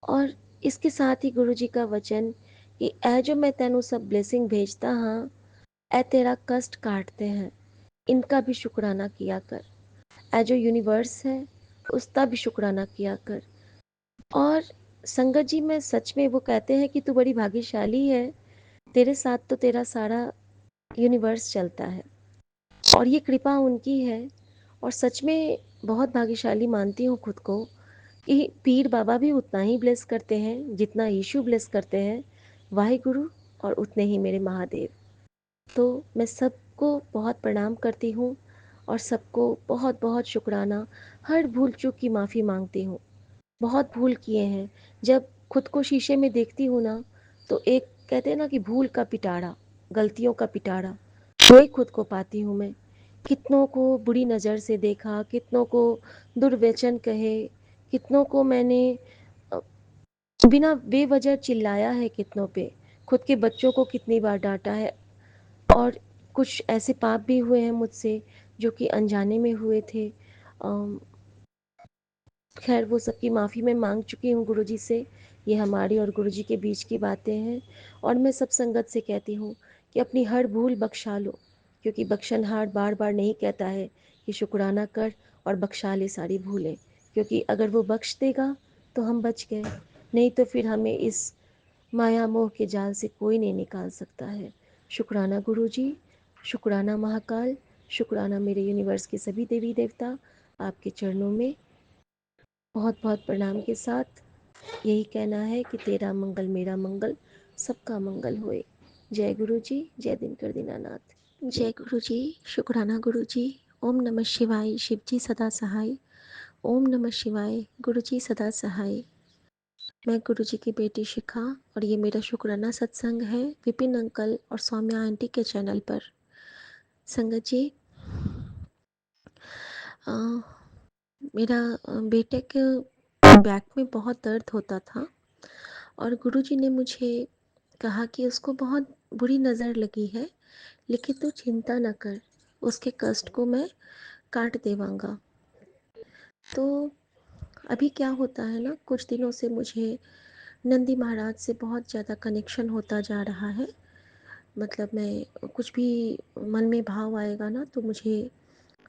और इसके साथ ही गुरुजी का वचन कि ऐ जो मैं तेनू सब ब्लेसिंग भेजता हाँ, ऐ तेरा कष्ट काटते हैं, इनका भी शुक्राना किया कर। ऐ जो यूनिवर्स है उसका भी शुक्राना किया कर। और संगत जी, मैं सच में, वो कहते हैं कि तू बड़ी भाग्यशाली है, तेरे साथ तो तेरा सारा यूनिवर्स चलता है। और ये कृपा उनकी है। और सच में बहुत भाग्यशाली मानती हूँ खुद को कि पीर बाबा भी उतना ही ब्लेस करते हैं जितना यीशु ब्लेस करते हैं, वाहिगुरु, और उतने ही मेरे महादेव। तो मैं सबको बहुत प्रणाम करती हूँ और सबको बहुत बहुत शुक्राना। हर भूल चूक की माफ़ी मांगती हूँ। बहुत भूल किए हैं। जब खुद को शीशे में देखती हूँ ना, तो एक कहते हैं ना कि भूल का पिटारा, गलतियों का पिटारा, वही खुद को पाती हूँ मैं। कितनों को बुरी नज़र से देखा, कितनों को दुर्वचन कहे, कितनों को मैंने बिना बेवजह चिल्लाया है, कितनों पे, खुद के बच्चों को कितनी बार डांटा है। और कुछ ऐसे पाप भी हुए हैं मुझसे जो कि अनजाने में हुए थे। खैर, वो सब की माफ़ी मैं मांग चुकी हूँ गुरुजी से। ये हमारी और गुरुजी के बीच की बातें हैं। और मैं सब संगत से कहती हूँ कि अपनी हर भूल बख्शा लो, क्योंकि बख्शनहार बार बार नहीं कहता है कि शुक्राना कर और बख्शा ले सारी भूलें, क्योंकि अगर वो बख्श देगा तो हम बच गए, नहीं तो फिर हमें इस माया मोह के जाल से कोई नहीं निकाल सकता है। शुक्राना गुरुजी, शुक्राना महाकाल, शुक्राना मेरे यूनिवर्स के सभी देवी देवता। आपके चरणों में बहुत बहुत प्रणाम के साथ यही कहना है कि तेरा मंगल मेरा मंगल, सबका मंगल होए। जय गुरु जी, जय दिनकर दीनानाथ। जय गुरु जी, शुक्राना गुरु जी। ओम नमः शिवाय, शिव जी सदा सहाय। ओम नमः शिवाय, गुरु जी सदा सहाय। मैं गुरु जी की बेटी शिखा और ये मेरा शुक्राना सत्संग है विपिन अंकल और सौम्या आंटी के चैनल पर। संगत जी, आ, मेरा बेटे के बैक में बहुत दर्द होता था और गुरुजी ने मुझे कहा कि उसको बहुत बुरी नज़र लगी है, लेकिन तू चिंता न कर, उसके कष्ट को मैं काट देवांगा। तो अभी क्या होता है ना, कुछ दिनों से मुझे नंदी महाराज से बहुत ज़्यादा कनेक्शन होता जा रहा है। मतलब मैं कुछ भी मन में भाव आएगा ना, तो मुझे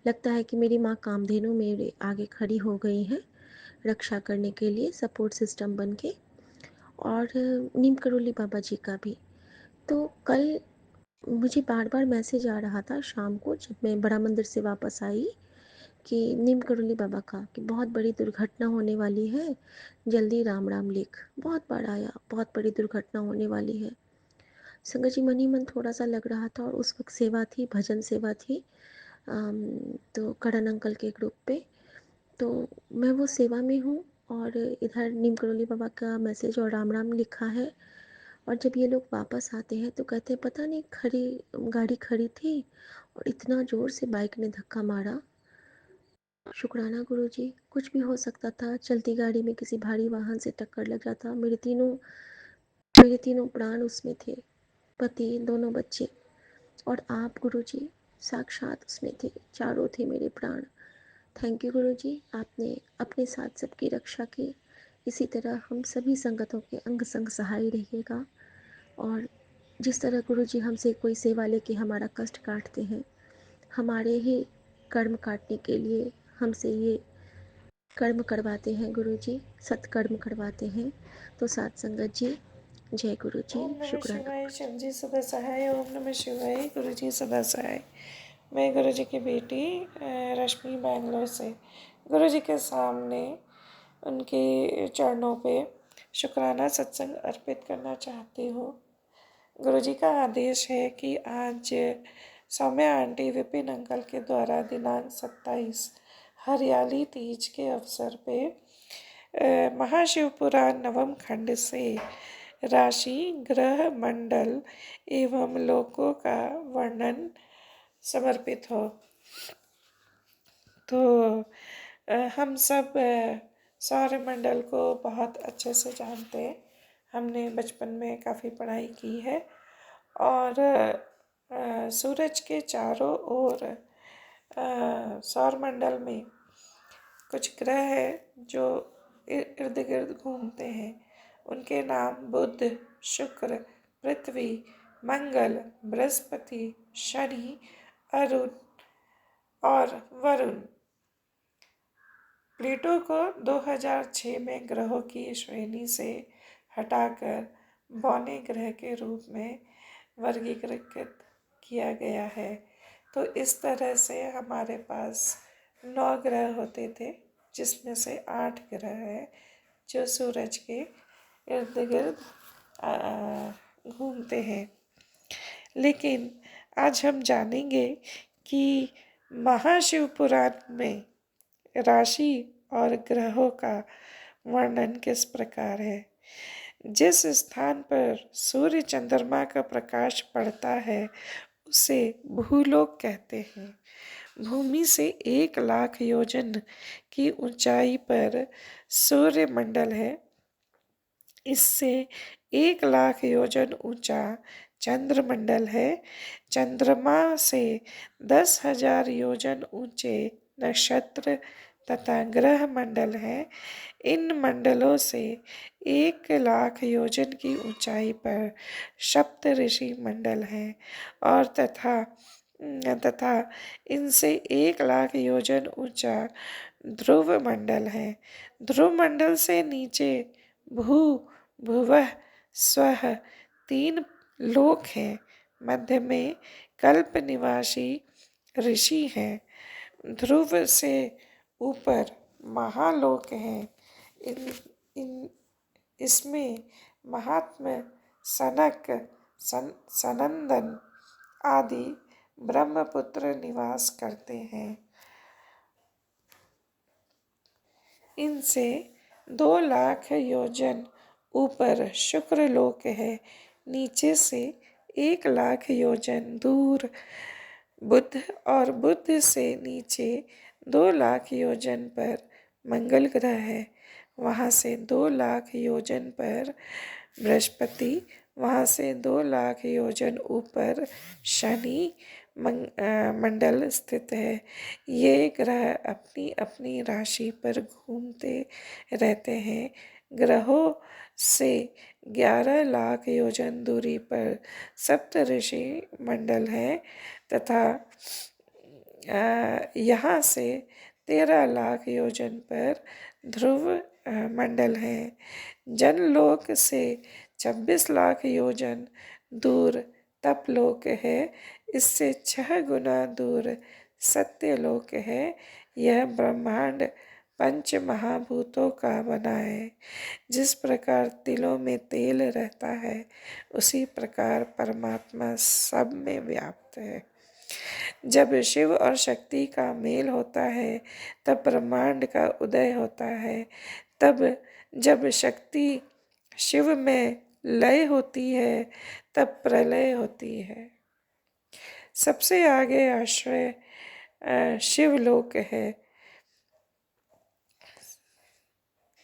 लगता है कि मेरी माँ कामधेनु मेरे आगे खड़ी हो गई है रक्षा करने के लिए, सपोर्ट सिस्टम बन के। और नीम करोली बाबा जी का भी। तो कल मुझे बार बार मैसेज आ रहा था शाम को जब मैं बड़ा मंदिर से वापस आई कि नीम करोली बाबा का कि बहुत बड़ी दुर्घटना होने वाली है, जल्दी राम राम लिख। बहुत बार आया, बहुत बड़ी दुर्घटना होने वाली है। संगत जी, मन ही मन थोड़ा सा लग रहा था। और उस वक्त सेवा थी, भजन सेवा थी, तो करण अंकल के ग्रुप पे। तो मैं वो सेवा में हूँ और इधर नीम करोली बाबा का मैसेज और राम राम लिखा है। और जब ये लोग वापस आते हैं तो कहते हैं पता नहीं खड़ी गाड़ी खड़ी थी और इतना ज़ोर से बाइक ने धक्का मारा। शुक्राना गुरुजी, कुछ भी हो सकता था, चलती गाड़ी में किसी भारी वाहन से टक्कर लग जाता। मेरे तीनों प्राण उसमें थे, पति, दोनों बच्चे और आप गुरुजी साक्षात उसमें थे, चारों थे मेरे प्राण। थैंक यू गुरुजी, आपने अपने साथ सबकी रक्षा की। इसी तरह हम सभी संगतों के अंग संग सहाय रहिएगा। और जिस तरह गुरुजी हमसे कोई सेवा लेके हमारा कष्ट काटते हैं, हमारे ही कर्म काटने के लिए हमसे ये कर्म करवाते हैं गुरुजी, सत्कर्म करवाते हैं। तो साथ संगत जी, जय गुरुजी, ओम नमः शुक्राना शिवाय। गुरुजी। शिव जी सदा सहाय। ओम नमः शिवाय। गुरु जी सदा सहाय। मैं गुरु जी की बेटी रश्मि बैंगलोर से गुरु जी के सामने उनके चरणों पे शुक्राना सत्संग अर्पित करना चाहती हूँ। गुरु जी का आदेश है कि आज सौम्या आंटी विपिन अंकल के द्वारा दिनांक 27 हरियाली तीज के अवसर पे महाशिव पुराण नवम खंड से राशि, ग्रह, मंडल एवं लोकों का वर्णन समर्पित हो। तो हम सब सौरमंडल को बहुत अच्छे से जानते हैं। हमने बचपन में काफ़ी पढ़ाई की है। और सूरज के चारों ओर सौरमंडल में कुछ ग्रह हैं जो इर्द गिर्द घूमते हैं। उनके नाम बुध, शुक्र, पृथ्वी, मंगल, बृहस्पति, शनि, अरुण और वरुण। प्लूटो को 2006 में ग्रहों की श्रेणी से हटाकर बौने ग्रह के रूप में वर्गीकृत किया गया है। तो इस तरह से हमारे पास 9 ग्रह होते थे, जिसमें से 8 ग्रह हैं जो सूरज के इर्द गिर्द घूमते हैं। लेकिन आज हम जानेंगे कि महाशिव पुराण में राशि और ग्रहों का वर्णन किस प्रकार है। जिस स्थान पर सूर्य चंद्रमा का प्रकाश पड़ता है उसे भूलोक कहते हैं। भूमि से 1,00,000 योजन की ऊंचाई पर सूर्य मंडल है। इससे 1,00,000 योजन ऊंचा चंद्रमंडल है। चंद्रमा से 10,000 योजन ऊंचे नक्षत्र तथा ग्रह मंडल हैं। इन मंडलों से 1,00,000 योजन की ऊंचाई पर सप्तऋषि मंडल हैं और तथा इनसे 1,00,000 योजन ऊंचा ध्रुव मंडल है। ध्रुव मंडल से नीचे भू, भुवः, स्वः 3 लोक हैं। मध्य में कल्प निवासी ऋषि हैं। ध्रुव से ऊपर महालोक हैं। इसमें महात्मा सनक, सनंदन आदि ब्रह्मपुत्र निवास करते हैं। इनसे 2,00,000 योजन ऊपर शुक्र लोक है। नीचे से 1,00,000 योजन दूर बुध और बुध से नीचे 2,00,000 योजन पर मंगल ग्रह है। वहाँ से 2,00,000 योजन पर बृहस्पति, वहाँ से 2,00,000 योजन ऊपर शनि मंडल स्थित है। ये ग्रह अपनी अपनी राशि पर घूमते रहते हैं। ग्रहों से 11,00,000 योजन दूरी पर सप्तऋषि मंडल है तथा यहाँ से 13,00,000 योजन पर ध्रुव मंडल है। जनलोक से 26,00,000 योजन दूर तपलोक है। इससे 6 गुना दूर सत्यलोक है। यह ब्रह्मांड पंच महाभूतों का बना है। जिस प्रकार तिलों में तेल रहता है उसी प्रकार परमात्मा सब में व्याप्त है। जब शिव और शक्ति का मेल होता है तब ब्रह्मांड का उदय होता है। तब जब शक्ति शिव में लय होती है तब प्रलय होती है। सबसे आगे आश्रय शिवलोक है।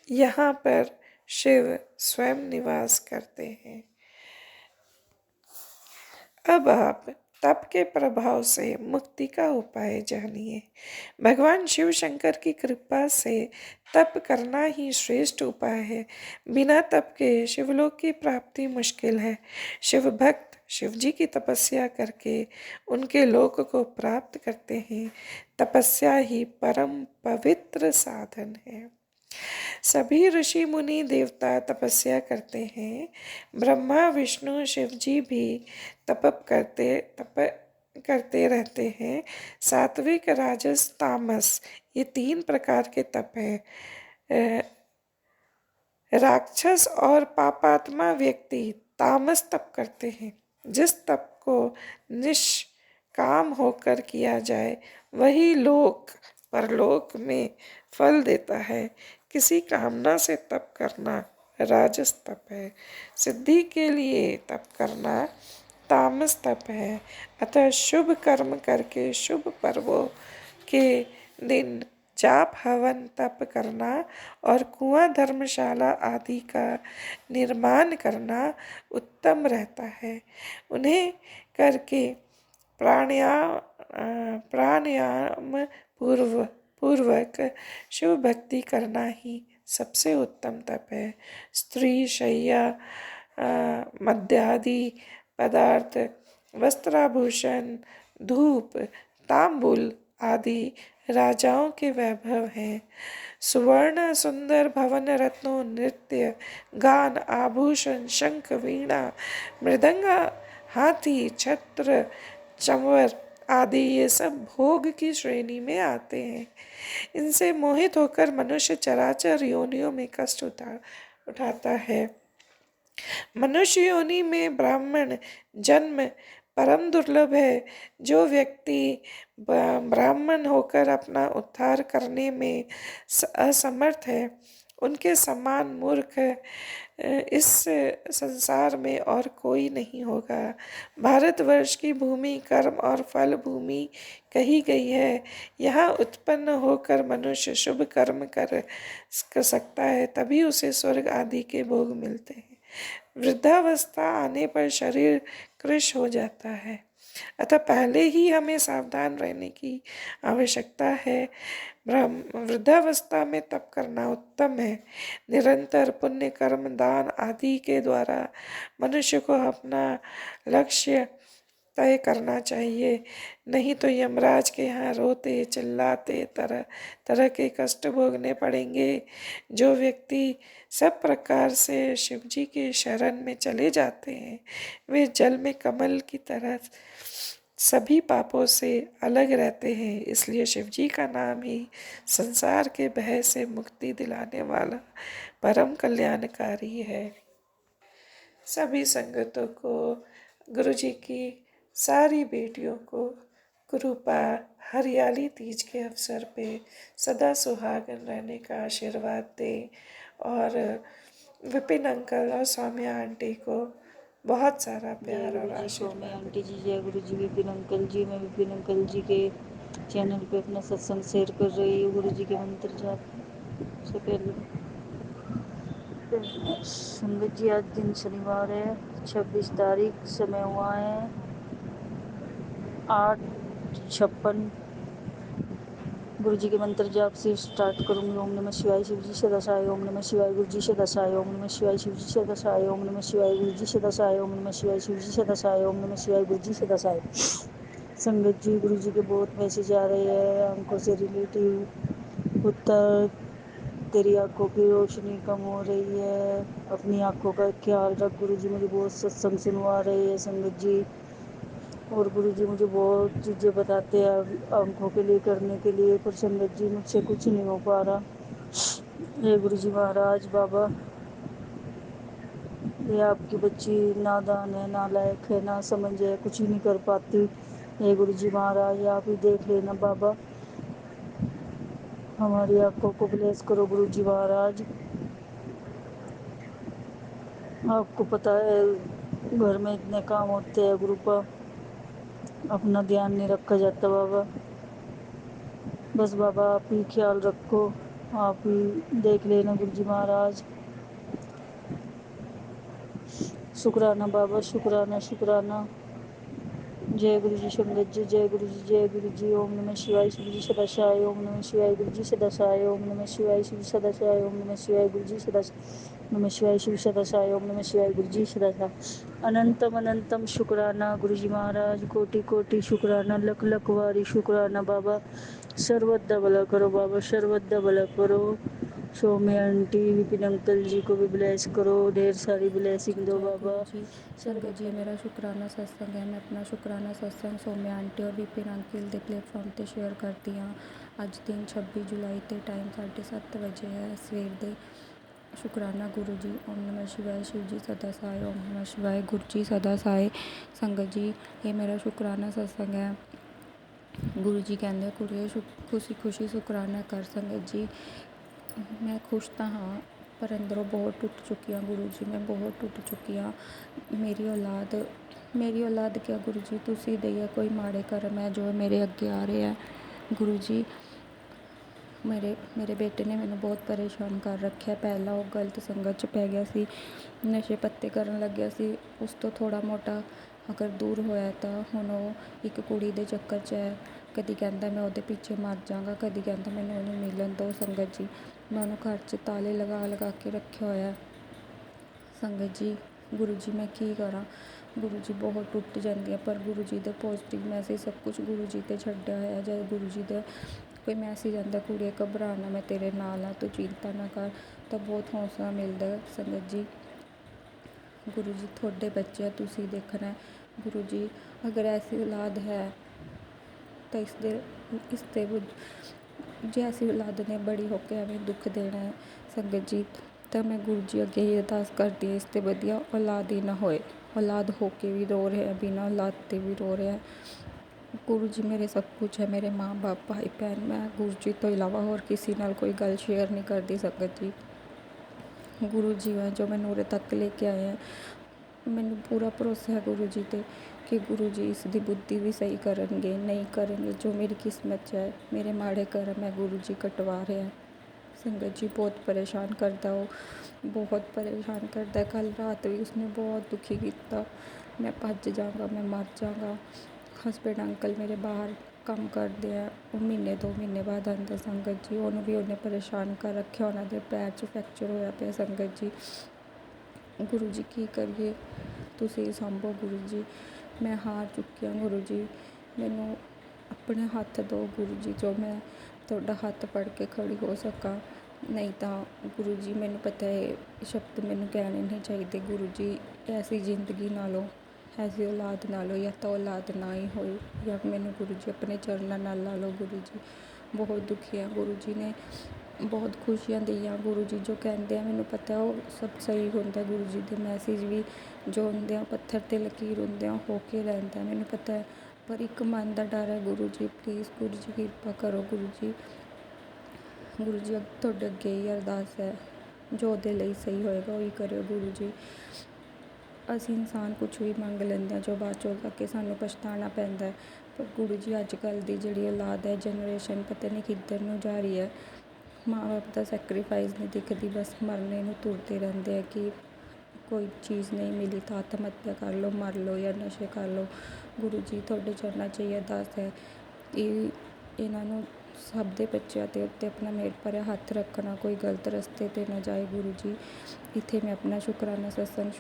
यहाँ पर शिव स्वयं निवास करते हैं। अब आप तप के प्रभाव से मुक्ति का उपाय जानिए। भगवान शिव शंकर की कृपा से तप करना ही श्रेष्ठ उपाय है। बिना तप के शिवलोक की प्राप्ति मुश्किल है। शिव भक्त शिव जी की तपस्या करके उनके लोक को प्राप्त करते हैं। तपस्या ही परम पवित्र साधन है। सभी ऋषि मुनि देवता तपस्या करते हैं। ब्रह्मा विष्णु शिव जी भी तप करते रहते हैं। सात्विक राजस तामस ये 3 प्रकार के तप हैं। राक्षस और पापात्मा व्यक्ति तामस तप करते हैं। जिस तप को निष्काम होकर किया जाए वही लोक परलोक में फल देता है। किसी कामना से तप करना राजस तप है। सिद्धि के लिए तप करना तामस तप है। अतः शुभ कर्म करके शुभ पर्वों के दिन जाप हवन तप करना और कुआं धर्मशाला आदि का निर्माण करना उत्तम रहता है। उन्हें करके प्राणायाम पूर्वक शिव भक्ति करना ही सबसे उत्तम तप है। स्त्री शय्या मद्यादि पदार्थ वस्त्राभूषण धूप तांबूल आदि राजाओं के वैभव हैं। सुवर्ण सुंदर भवन रत्नों नृत्य गान आभूषण शंख वीणा मृदंग हाथी छत्र चंवर आदि ये सब भोग की श्रेणी में आते हैं। इनसे मोहित होकर मनुष्य चराचर योनियों में कष्ट उठाता है। मनुष्य योनि में ब्राह्मण जन्म परम दुर्लभ है। जो व्यक्ति ब्राह्मण होकर अपना उद्धार करने में असमर्थ है उनके समान मूर्ख इस संसार में और कोई नहीं होगा। भारतवर्ष की भूमि कर्म और फल भूमि कही गई है। यहाँ उत्पन्न होकर मनुष्य शुभ कर्म कर सकता है तभी उसे स्वर्ग आदि के भोग मिलते हैं। वृद्धावस्था आने पर शरीर कृश हो जाता है। अतः पहले ही हमें सावधान रहने की आवश्यकता है। वृद्धावस्था में तप करना उत्तम है। निरंतर पुण्य कर्म दान आदि के द्वारा मनुष्य को अपना लक्ष्य तय करना चाहिए। नहीं तो यमराज के यहाँ रोते चिल्लाते तरह तरह के कष्ट भोगने पड़ेंगे। जो व्यक्ति सब प्रकार से शिव जी के शरण में चले जाते हैं वे जल में कमल की तरह सभी पापों से अलग रहते हैं। इसलिए शिव जी का नाम ही संसार के भय से मुक्ति दिलाने वाला परम कल्याणकारी है। सभी संगतों को गुरु जी की सारी बेटियों को कृपा हरियाली तीज के अवसर पे सदा सुहागन रहने का आशीर्वाद दे और विपिन अंकल और सौम्या आंटी को बहुत सारा प्यार और आशीर्वाद। आंटी जी जय गुरु जी विपिन अंकल जी। मैं विपिन अंकल जी के चैनल पे अपना सत्संग शेयर कर रही हूँ। गुरु जी के मंत्र जाप से पहले संगत जी आज दिन शनिवार है 26 तारीख समय हुआ है 8:56। गुरु जी के मंत्र जाप से स्टार्ट करूँगी। ओम नमः शिवाय शिव जी सदासाय ओम नमः शिवाय गुरु जी सदासाय ओम नमः शिवाय शिव जी सदासाय ओम नमः शिवाय गुरु जी सदासाय ओम नमः शिवाय शिव जी सदासाय ओम नमः शिवाय गुरु जी सदासाय। संगत जी गुरु जी के बहुत मैसेज आ रहे हैं आंखों से रिलेटिव। उत्तर तेरी आंखों की रोशनी कम हो रही है अपनी आंखों का ख्याल रख। गुरु जी मुझे बहुत सत्संग सुनवा रहे हैं संगत जी और गुरु जी मुझे बहुत चीज़ें बताते हैं आंखों के लिए करने के लिए पर संगत जी मुझसे कुछ नहीं हो पा रहा। ये गुरु जी महाराज बाबा ये आपकी बच्ची नादान है नालायक है ना समझ है कुछ ही नहीं कर पाती। ये गुरु जी महाराज आप ही देख लेना बाबा हमारी आंखों को ब्लेस करो गुरु जी महाराज। आपको पता है घर में इतने काम होते हैं गुरु का, अपना ध्यान नहीं रखा जाता बाबा। बस बाबा आप ही ख्याल रखो, आप ही देख लेना गुरु जी महाराज। शुक्राना बाबा, शुक्राना शुक्राना। जय गुरु जी संगत जी, जय गुरु जी, जय गुरु जी। ओम नमः शिवाय, शिव जी सदा सहाय। ओम नमः शिवाय, गुरु जी सदा सहाय। ओम नमः शिवाय, शिव जी सदा सहाय। ओम नमः शिवाय, गुरु जी सदा नमः शिवाय, शिव सदा सहाय। ओम नमः शिवाय, गुरु जी सदा सहाय। अनंतम अनंतम शुक्राना गुरु जी महाराज, कोटि कोटि शुक्राना, लख लख वारी शुक्राना बाबा। सर्वदा भला करो बाबा, सर्वदा भला करो। सौम्य आंटी, विपिन अंकल जी को भी ब्लेस करो, ढेर सारी ब्लेसिंग दो जय बाबा। गुरु जी। संगत जी, मेरा शुक्राना सत्संग है। मैं अपना शुक्राना सत्संग सौम्या आंटी और विपिन अंकल के प्लेटफॉर्म पर शेयर करती हाँ। अज दिन 26 जुलाई ते टाइम 7:30 बजे है सवेर दे। शुक्राना गुरु जी। ओम नमः शिवाय, शिव जी सदा सहाय। ओम नमः शिवाय, गुरु जी सदा सहाय। संगत जी, ये मेरा शुक्राना सत्संग है। गुरु जी कहते कुड़िए खुशी खुशी शुकराना कर। संगत जी, मैं खुश तो हाँ, पर अंदरों बहुत टुट चुकी हाँ गुरु जी। मैं बहुत टुट चुकी हाँ। मेरी औलाद क्या गुरु जी, तुसी दईया कोई माड़े कर्म है जो मेरे अगे आ रहे हैं गुरु जी। मेरे बेटे ने मैंने बहुत परेशान कर रखा। पहला वो गलत संगत च पै गया सी, नशे पत्ते करन लग गया सी। उस तो थोड़ा मोटा अगर दूर होया तो हुण वो एक कुड़ी दे चक्कर च है। कदी कहता मैं ਉਹਦੇ पीछे मर जागा, कदी कहता मैंने ਉਹਨੂੰ मिलन दो। संगत जी, मैं ਉਹਨੂੰ घर च ताले लगा लगा के रखे होया। संगत जी, गुरु जी मैं की करा। गुरु जी बहुत टुट जाती, पर गुरु जी दे पॉजिटिव मैसेज सब कुछ गुरु जी ते छड्डिया होया। जब गुरु जी दे कोई मैसेज आंदा कुड़िए घबरा ना, मैं तेरे नाल हाँ, तू चिंता ना कर, तो बहुत हौसला मिलता है। संगत जी, गुरु जी थोड़े बच्चे तुसी देखना है। गुरु जी अगर ऐसी औलाद है तो इसते जे ऐसी औलाद ने बड़ी होकर हमें दुख देना है संगत जी, तो मैं गुरु जी अगे ही अरदास करती है इससे वधिया औलाद ही ना होए। औलाद होके भी रो रहे हैं, बिना औलाद ते भी रो रहे हैं। गुरु जी मेरे सब कुछ है, मेरे माँ बाप भाई बहन। मैं गुरु जी तो इलावा और किसी नाल कोई गल शेयर नहीं करती संगत जी। गुरु जी है जो मैनू उरे तक लेके आए हैं। मैनू पूरा भरोसा है गुरु जी ते कि गुरु जी इसकी बुद्धि भी सही करेंगे, नहीं करेंगे जो मेरी किस्मत च है। मेरे माड़े कर्म है गुरु जी कटवा रहे हैं। संगत जी बहुत परेशान करता वो, बहुत परेशान करता है। कल रात भी उसने बहुत दुखी किया। मैं भज जाऊँगा, मैं मर जाऊँगा। हसबैंड अंकल मेरे बाहर काम करते हैं, वो महीने 2 महीने बाद आंदा। संगत जी उन्होंने भी उन्हें परेशान कर रखे। उन्होंने पैर च फ्रैक्चर होया पे संगत जी। गुरु जी की करिए, तुसी सांभो गुरु जी। मैं हार चुकी हाँ गुरु जी, मैनू अपने हत्थ दो गुरु जी, जो मैं थोड़ा हत्थ फड़ के खड़ी हो सका। नहीं तो गुरु जी मैनू पता है शब्द मैनू कहने नहीं चाहिए गुरु जी। ऐसी जिंदगी ना लो, ऐसी औलाद ना लो, या तो औलाद ना ही हो, या मैनू गुरु जी अपने चरणों नाल ला लो गुरु जी। बहुत दुखी है गुरु जी ने बहुत खुशियाँ दियाँ गुरु जी। जो कहते हैं मैनू पता है वो सब सही होंगे। गुरु जी के मैसेज भी जो होंगे पत्थर ते लकीर होंगे हो के रहता है, मैनू पता है। पर एक मन का डर है गुरु जी। प्लीज़ गुरु जी कृपा करो गुरु जी। गुरु जी थोड़े अगे ही अरदास है, जो ਉਹਦੇ ਲਈ सही होएगा वही करो गुरु जी। ਅਸੀਂ इंसान कुछ भी मंग लेंगे जो बाद चो जाके सानू पछताना पैंदा है। पर गुरु जी अजकल की जिहड़ी औलाद है जनरेशन पता नहीं किधर नूं जा रही है। माँ बाप का सैक्रीफाइस नहीं दिखती, बस मरने नूं तुरते रहते हैं कि कोई चीज़ नहीं मिली तो आत्महत्या कर लो, मर लो या नशे कर लो। गुरु जी थोड़े चरणों च ये अरदास है कि इन्हों सब दे बच्चों के उत्ते अपना मेहर भरिया हत्थ रखना, कोई गलत रस्ते ते ना जाए गुरु जी। इत्थे मैं अपना शुकराना सत्संग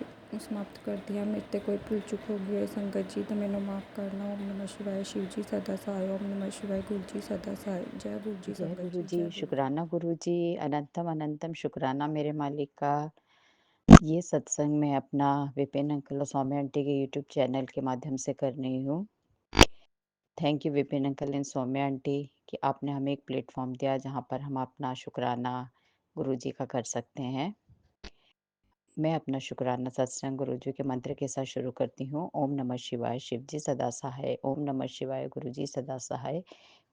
समाप्त करती हाँ। मेरे ते कोई भुल चुक हो गई है संगत जी तो मैनू माफ़ करना। ओम नमः शिवाय, शिव जी सदा सहाय। ओम नमः शिवाय, गुरु जी सदा सहाय। जय गुरु जी जय संगत गुरु जी, जी, जय गुरु जी। शुक्राना गुरु जी, अनंतम अनंतम शुक्राना मेरे मालिक का। ये सत्संग मैं अपना विपिन अंकल और सौम्या आंटी के यूट्यूब चैनल के माध्यम से कर रही हूँ। Thank you Vipin uncle and Saumya aunty कि आपने हमें एक प्लेटफॉर्म दिया जहाँ पर हम अपना शुक्राना गुरु जी का कर सकते हैं। मैं अपना शुक्राना सत्संग गुरु जी के मंत्र के साथ शुरू करती हूँ। ओम नमः शिवाय, शिव जी सदा सहाय। ओम नमः शिवाय, गुरु जी सदा सहाय।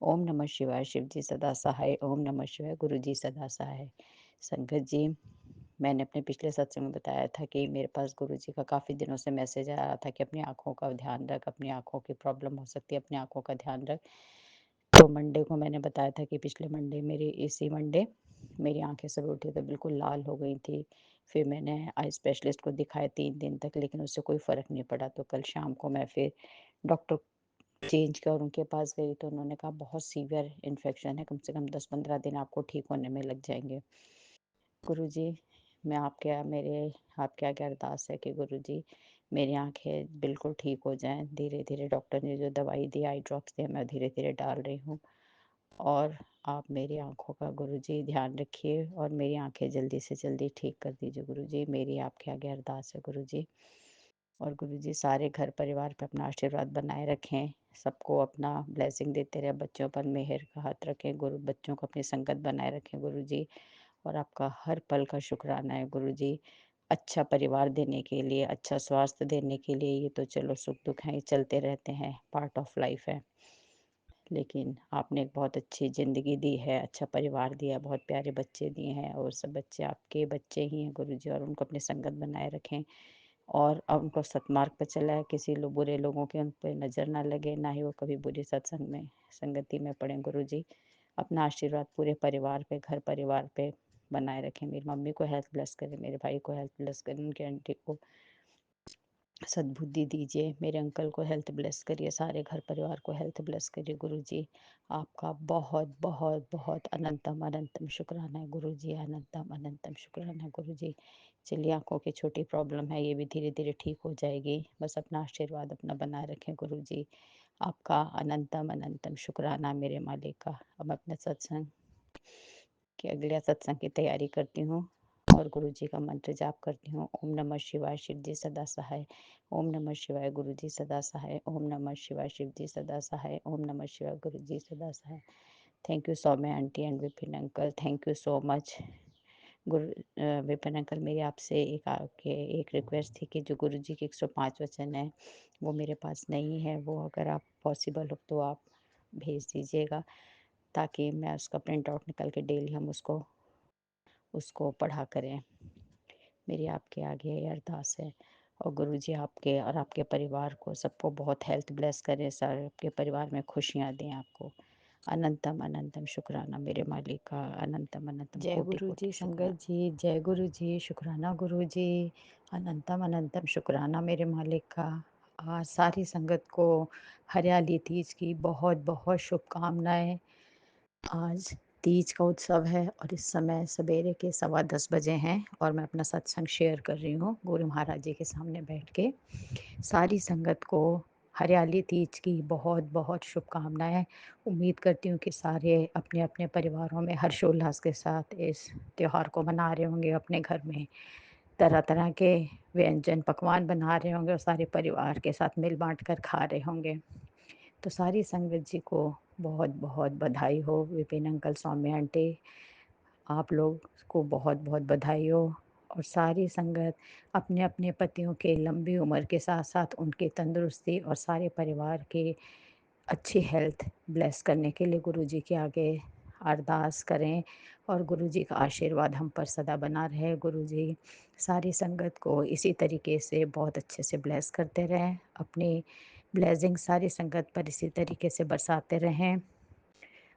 ओम नमः शिवाय, शिव जी सदा सहाय। ओम नमः शिवाय, गुरु जी सदा सहाय। संगत जी, मैंने अपने पिछले सत्संग में बताया था कि मेरे पास गुरुजी का काफ़ी दिनों से मैसेज आ रहा था कि अपनी आँखों का ध्यान रख, अपनी आँखों की प्रॉब्लम हो सकती है, अपनी आँखों का ध्यान रख। तो मंडे को मैंने बताया था कि पिछले मंडे इसी मंडे मेरी आँखें सुबह उठी तो बिल्कुल लाल हो गई थी। फिर मैंने आई स्पेशलिस्ट को दिखाया 3 दिन तक, लेकिन उससे कोई फ़र्क नहीं पड़ा। तो कल शाम को मैं फिर डॉक्टर चेंज किया और उनके पास गई, तो उन्होंने कहा बहुत सीवियर इन्फेक्शन है, कम से कम 10-15 दिन आपको ठीक होने में लग जाएँगे। गुरुजी, मैं आपके आगे अरदास है कि गुरुजी मेरी आँखें बिल्कुल ठीक हो जाएँ। धीरे-धीरे डॉक्टर ने जो दवाई दी, आई ड्रॉप्स दिए, मैं धीरे-धीरे डाल रही हूँ। और आप मेरी आँखों का गुरुजी ध्यान रखिए और मेरी आँखें जल्दी से जल्दी ठीक कर दीजिए गुरुजी। मेरी आपके आगे अरदास है गुरुजी। और गुरुजी सारे घर परिवार पे अपना आशीर्वाद बनाए रखें, सबको अपना ब्लेसिंग देते रहें, बच्चों पर मेहर का हाथ रखें, बच्चों को अपनी संगत बनाए रखें गुरुजी। और आपका हर पल का शुक्राना है गुरुजी, अच्छा परिवार देने के लिए, अच्छा स्वास्थ्य देने के लिए। ये तो चलो सुख-दुःख हैं, ये चलते रहते हैं, पार्ट ऑफ लाइफ है। लेकिन आपने एक बहुत अच्छी ज़िंदगी दी है, अच्छा परिवार दिया है, बहुत प्यारे बच्चे दिए हैं और सब बच्चे आपके बच्चे ही हैं गुरुजी। और उनको अपनी संगत बनाए रखें और उनको सतमार्ग पे चलाएँ, किसी बुरे लोगों की उन पे नज़र ना लगे, ना ही वो कभी बुरी सत्संग में संगति में पड़ें गुरुजी। अपना आशीर्वाद पूरे परिवार पे, घर परिवार पे बनाए रखें। मेरी मम्मी को हेल्थ ब्लेस करें, मेरे भाई को हेल्थ ब्लेस करें, उनकी आंटी को सद्बुद्धि दीजिए, मेरे अंकल को हेल्थ ब्लेस करिए, सारे घर परिवार को हेल्थ ब्लेस करिए गुरुजी। आपका बहुत बहुत बहुत अनंतम अनंतम शुक्राना है गुरुजी, अनंतम अनंतम शुक्राना है गुरुजी। चलिए, आंखों की छोटी प्रॉब्लम है, ये भी धीरे धीरे ठीक हो जाएगी। बस अपना आशीर्वाद अपना बनाए रखें गुरुजी। आपका अनंतम अनंतम शुक्राना मेरे मालिक का। अब मैं अपने सत्संग के अगले सत्संग की तैयारी करती हूँ और गुरुजी का मंत्र जाप करती हूँ। ओम नमः शिवाय, शिव जी सदा सहाय। ओम नमः शिवाय, गुरु जी सदा सहाय। ओम नमः शिवाय, शिव जी सदा सहाय। ओम नमः शिवाय, गुरु जी सदा सहाय। Thank you Saumya aunty and Vipin uncle, thank you so much. Vipin uncle, मेरी आपसे एक रिक्वेस्ट थी कि जो गुरु जी के 105 वचन है वो मेरे पास नहीं है, वो अगर आप पॉसिबल हो तो आप भेज दीजिएगा, ताकि मैं उसका प्रिंट आउट निकाल के डेली हम उसको उसको पढ़ा करें। मेरी आपके आगे ये अरदास है। और गुरुजी आपके और आपके परिवार को सबको बहुत हेल्थ ब्लेस करें, सबके परिवार में खुशियाँ दें आपको। अनंतम अनंतम शुक्राना मेरे मालिक का, अनंतम अनंतम जय कोटि गुरु जी कोटि संगत शुक्राना। जी, जय गुरु जी, शुक्राना गुरु जी, अनंतम अनंतम शुक्राना मेरे मालिक का। आज सारी संगत को हरियाली तीज की बहुत बहुत शुभकामनाएं। आज तीज का उत्सव है और इस समय सवेरे के 10:15 बजे हैं और मैं अपना सत्संग शेयर कर रही हूँ गुरु महाराज जी के सामने बैठ के। सारी संगत को हरियाली तीज की बहुत बहुत शुभकामनाएं। उम्मीद करती हूँ कि सारे अपने अपने परिवारों में हर्षोल्लास के साथ इस त्यौहार को मना रहे होंगे, अपने घर में तरह तरह के व्यंजन पकवान बना रहे होंगे और सारे परिवार के साथ मिल बांट कर खा रहे होंगे। तो सारी संगत जी को बहुत बहुत बधाई हो। विपिन अंकल, सौम्या आंटी, आप लोग को बहुत बहुत बधाई हो। और सारी संगत अपने अपने पतियों के लंबी उम्र के साथ साथ उनकी तंदुरुस्ती और सारे परिवार के अच्छी हेल्थ ब्लेस करने के लिए गुरु जी के आगे अरदास करें और गुरु जी का आशीर्वाद हम पर सदा बना रहे। गुरु जी सारी संगत को इसी तरीके से बहुत अच्छे से ब्लेस करते रहें, अपनी ब्लेसिंग सारी संगत पर इसी तरीके से बरसाते रहें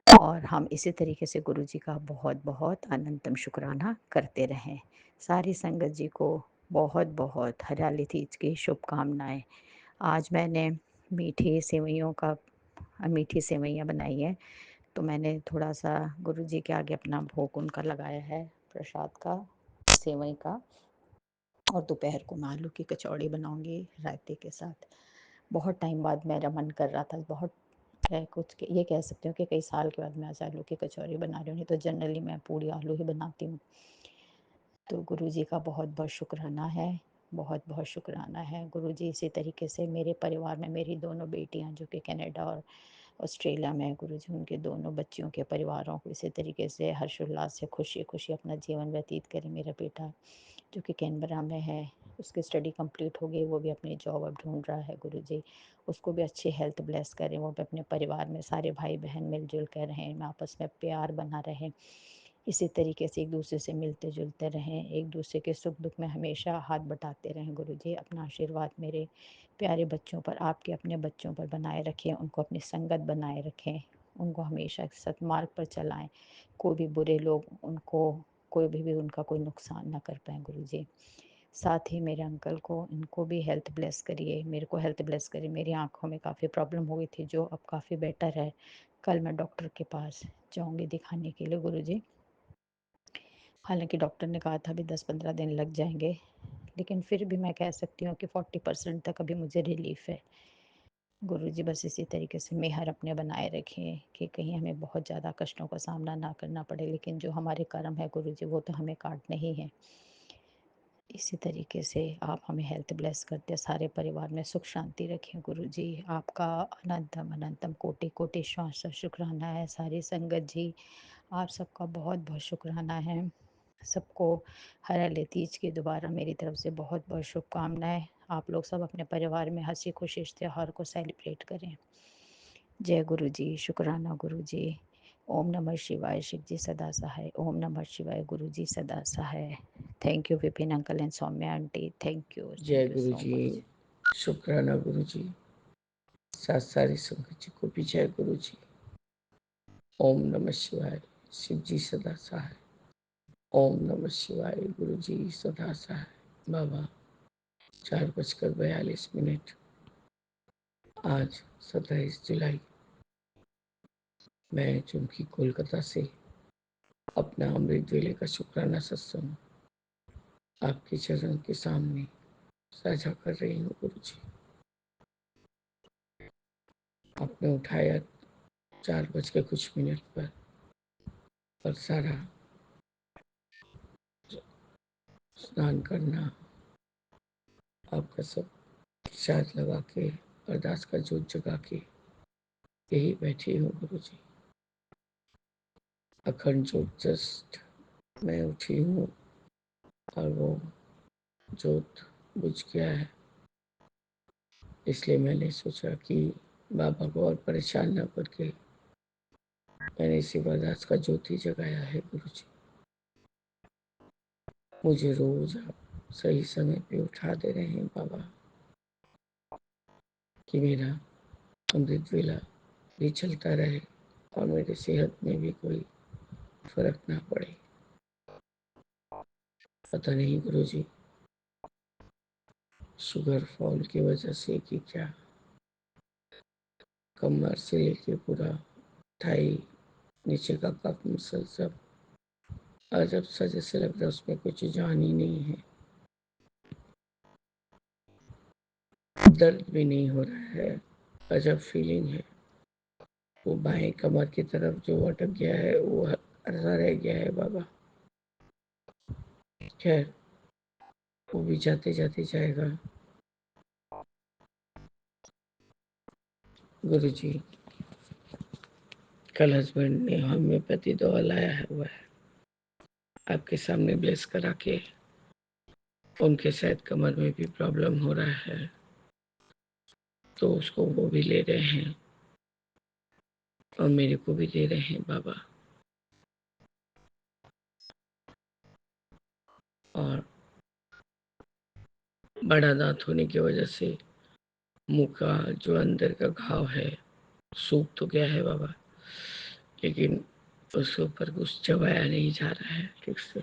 और हम इसी तरीके से गुरु जी का बहुत बहुत अनंतम शुक्राना करते रहें। सारी संगत जी को बहुत बहुत हरियाली तीज की शुभकामनाएं। आज मैंने मीठी सेवइयाँ बनाई हैं, तो मैंने थोड़ा सा गुरु जी के आगे अपना भोग उनका लगाया है प्रसाद का, सेवई का। और दोपहर को मैं आलू की कचौड़ी बनाऊंगी रायते के साथ। बहुत टाइम बाद मेरा मन कर रहा था, बहुत ये कह सकती हूँ कि कई साल के बाद मैं आज आलू की कचौरी बना रही हूँ, नहीं तो जनरली मैं पूड़ी आलू ही बनाती हूँ। तो गुरु जी का बहुत बहुत शुक्राना है, बहुत बहुत शुक्राना है गुरु जी। इसी तरीके से मेरे परिवार में मेरी दोनों बेटियाँ जो कि कनाडा और ऑस्ट्रेलिया में है, गुरु जी उनके दोनों बच्चियों के परिवारों को इसी तरीके से हर्षोल्लास से खुशी खुशी अपना जीवन व्यतीत करें। मेरा बेटा जो कि कैनबरा में है, उसकी स्टडी कंप्लीट हो गई, वो भी अपनी जॉब अब ढूंढ रहा है गुरु जी, उसको भी अच्छी हेल्थ ब्लेस करें। वो भी अपने परिवार में सारे भाई बहन मिलजुल कर रहें, में आपस में प्यार बना रहे। इसी तरीके से एक दूसरे से मिलते जुलते रहें, एक दूसरे के सुख दुख में हमेशा हाथ बटाते रहें। गुरुजी अपना आशीर्वाद मेरे प्यारे बच्चों पर, आपके अपने बच्चों पर बनाए रखें, उनको अपनी संगत बनाए रखें, उनको हमेशा सतमार्ग पर चलाएं, कोई भी बुरे लोग उनको कोई भी उनका कोई नुकसान ना कर पाए। गुरुजी साथ ही मेरे अंकल को, इनको भी हेल्थ ब्लेस करिए, मेरे को हेल्थ ब्लेस करिए। मेरी आँखों में काफ़ी प्रॉब्लम हो गई थी, जो अब काफ़ी बेटर है। कल मैं डॉक्टर के पास जाऊँगी दिखाने के लिए गुरुजी। हालाँकि डॉक्टर ने कहा था अभी 10-15 दिन लग जाएँगे, लेकिन फिर भी मैं कह सकती हूँ कि 40% तक अभी मुझे रिलीफ़ है। गुरुजी बस इसी तरीके से मेहर अपने बनाए रखें कि कहीं हमें बहुत ज़्यादा कष्टों का सामना ना करना पड़े, लेकिन जो हमारे कर्म है गुरुजी वो तो हमें काटने ही हैं। इसी तरीके से आप हमें हेल्थ ब्लेस करते, सारे परिवार में सुख शांति रखें गुरुजी। आपका अनंतम अनंतम कोटि कोटि सहस्र शुक्राना है। सारी संगत जी आप सबका बहुत बहुत शुक्राना है। सबको हरियाली तीज की दोबारा मेरी तरफ से बहुत बहुत शुभकामनाएं। आप लोग सब अपने परिवार में हंसी खुशी इस त्योहार को सेलिब्रेट करें। जय गुरु जी, शुक्राना गुरु जी। ओम नमः शिवाय, शिव जी सदा सहाय। ओम नमः शिवाय, गुरु जी सदा सहाय। Thank you Vipin uncle and Saumya aunty, thank you जय गुरु सो जी, मच। शुक्राना गुरु जी। साथ सारी संगत जी को भी जय गुरु जी। ओम नमः शिवाय, शिव जी सदा सहाय। ओम नमः शिवाय, गुरु जी सदा सहाय। बाबा 4:42 आज 27 जुलाई, मैं चुमकी कोलकाता से अपना अमृत वेले का शुक्राना सत्संग आपके चरण के सामने साझा कर रही हूँ गुरु जी। आपने उठाया 4:00 पर सारा स्नान करना, आपका सब शाद लगा के अरदास का जोत जगा के यही बैठी हूँ गुरु जी। अखंड जोत जस्ट मैं उठी हूँ और वो जोत बुझ गया है, इसलिए मैंने सोचा कि बाबा को और परेशान ना करके मैंने इसी अरदास का जोत ही जगाया है गुरु जी। मुझे रोज आप सही समय पे उठा दे रहे हैं बाबा, कि मेरा अमृत वेला भी चलता रहे और मेरी सेहत में भी कोई फर्क ना पड़े। पता नहीं गुरुजी शुगर फॉल की वजह से कि क्या, कमर से लेके पूरा थाई नीचे का कफ मसल सब अजब सा जैसे लग रहा है उसमें कुछ जान ही नहीं है। दर्द भी नहीं हो रहा है, अजब फीलिंग है। वो बाएं कमर की तरफ जो अटक गया है वो अड़सा रह गया है बाबा। खैर वो भी जाते जाते जाएगा। गुरुजी कल हस्बैंड ने होम्योपैथी दवा लाया हुआ है, आपके सामने ब्लेस करा के। उनके शायद कमर में भी प्रॉब्लम हो रहा है, तो उसको वो भी ले रहे हैं और मेरे को भी दे रहे हैं बाबा। और बड़ा दांत होने की वजह से मुंह का जो अंदर का घाव है सूख तो गया है बाबा, लेकिन उसके ऊपर कुछ चबाया नहीं जा रहा है ठीक से।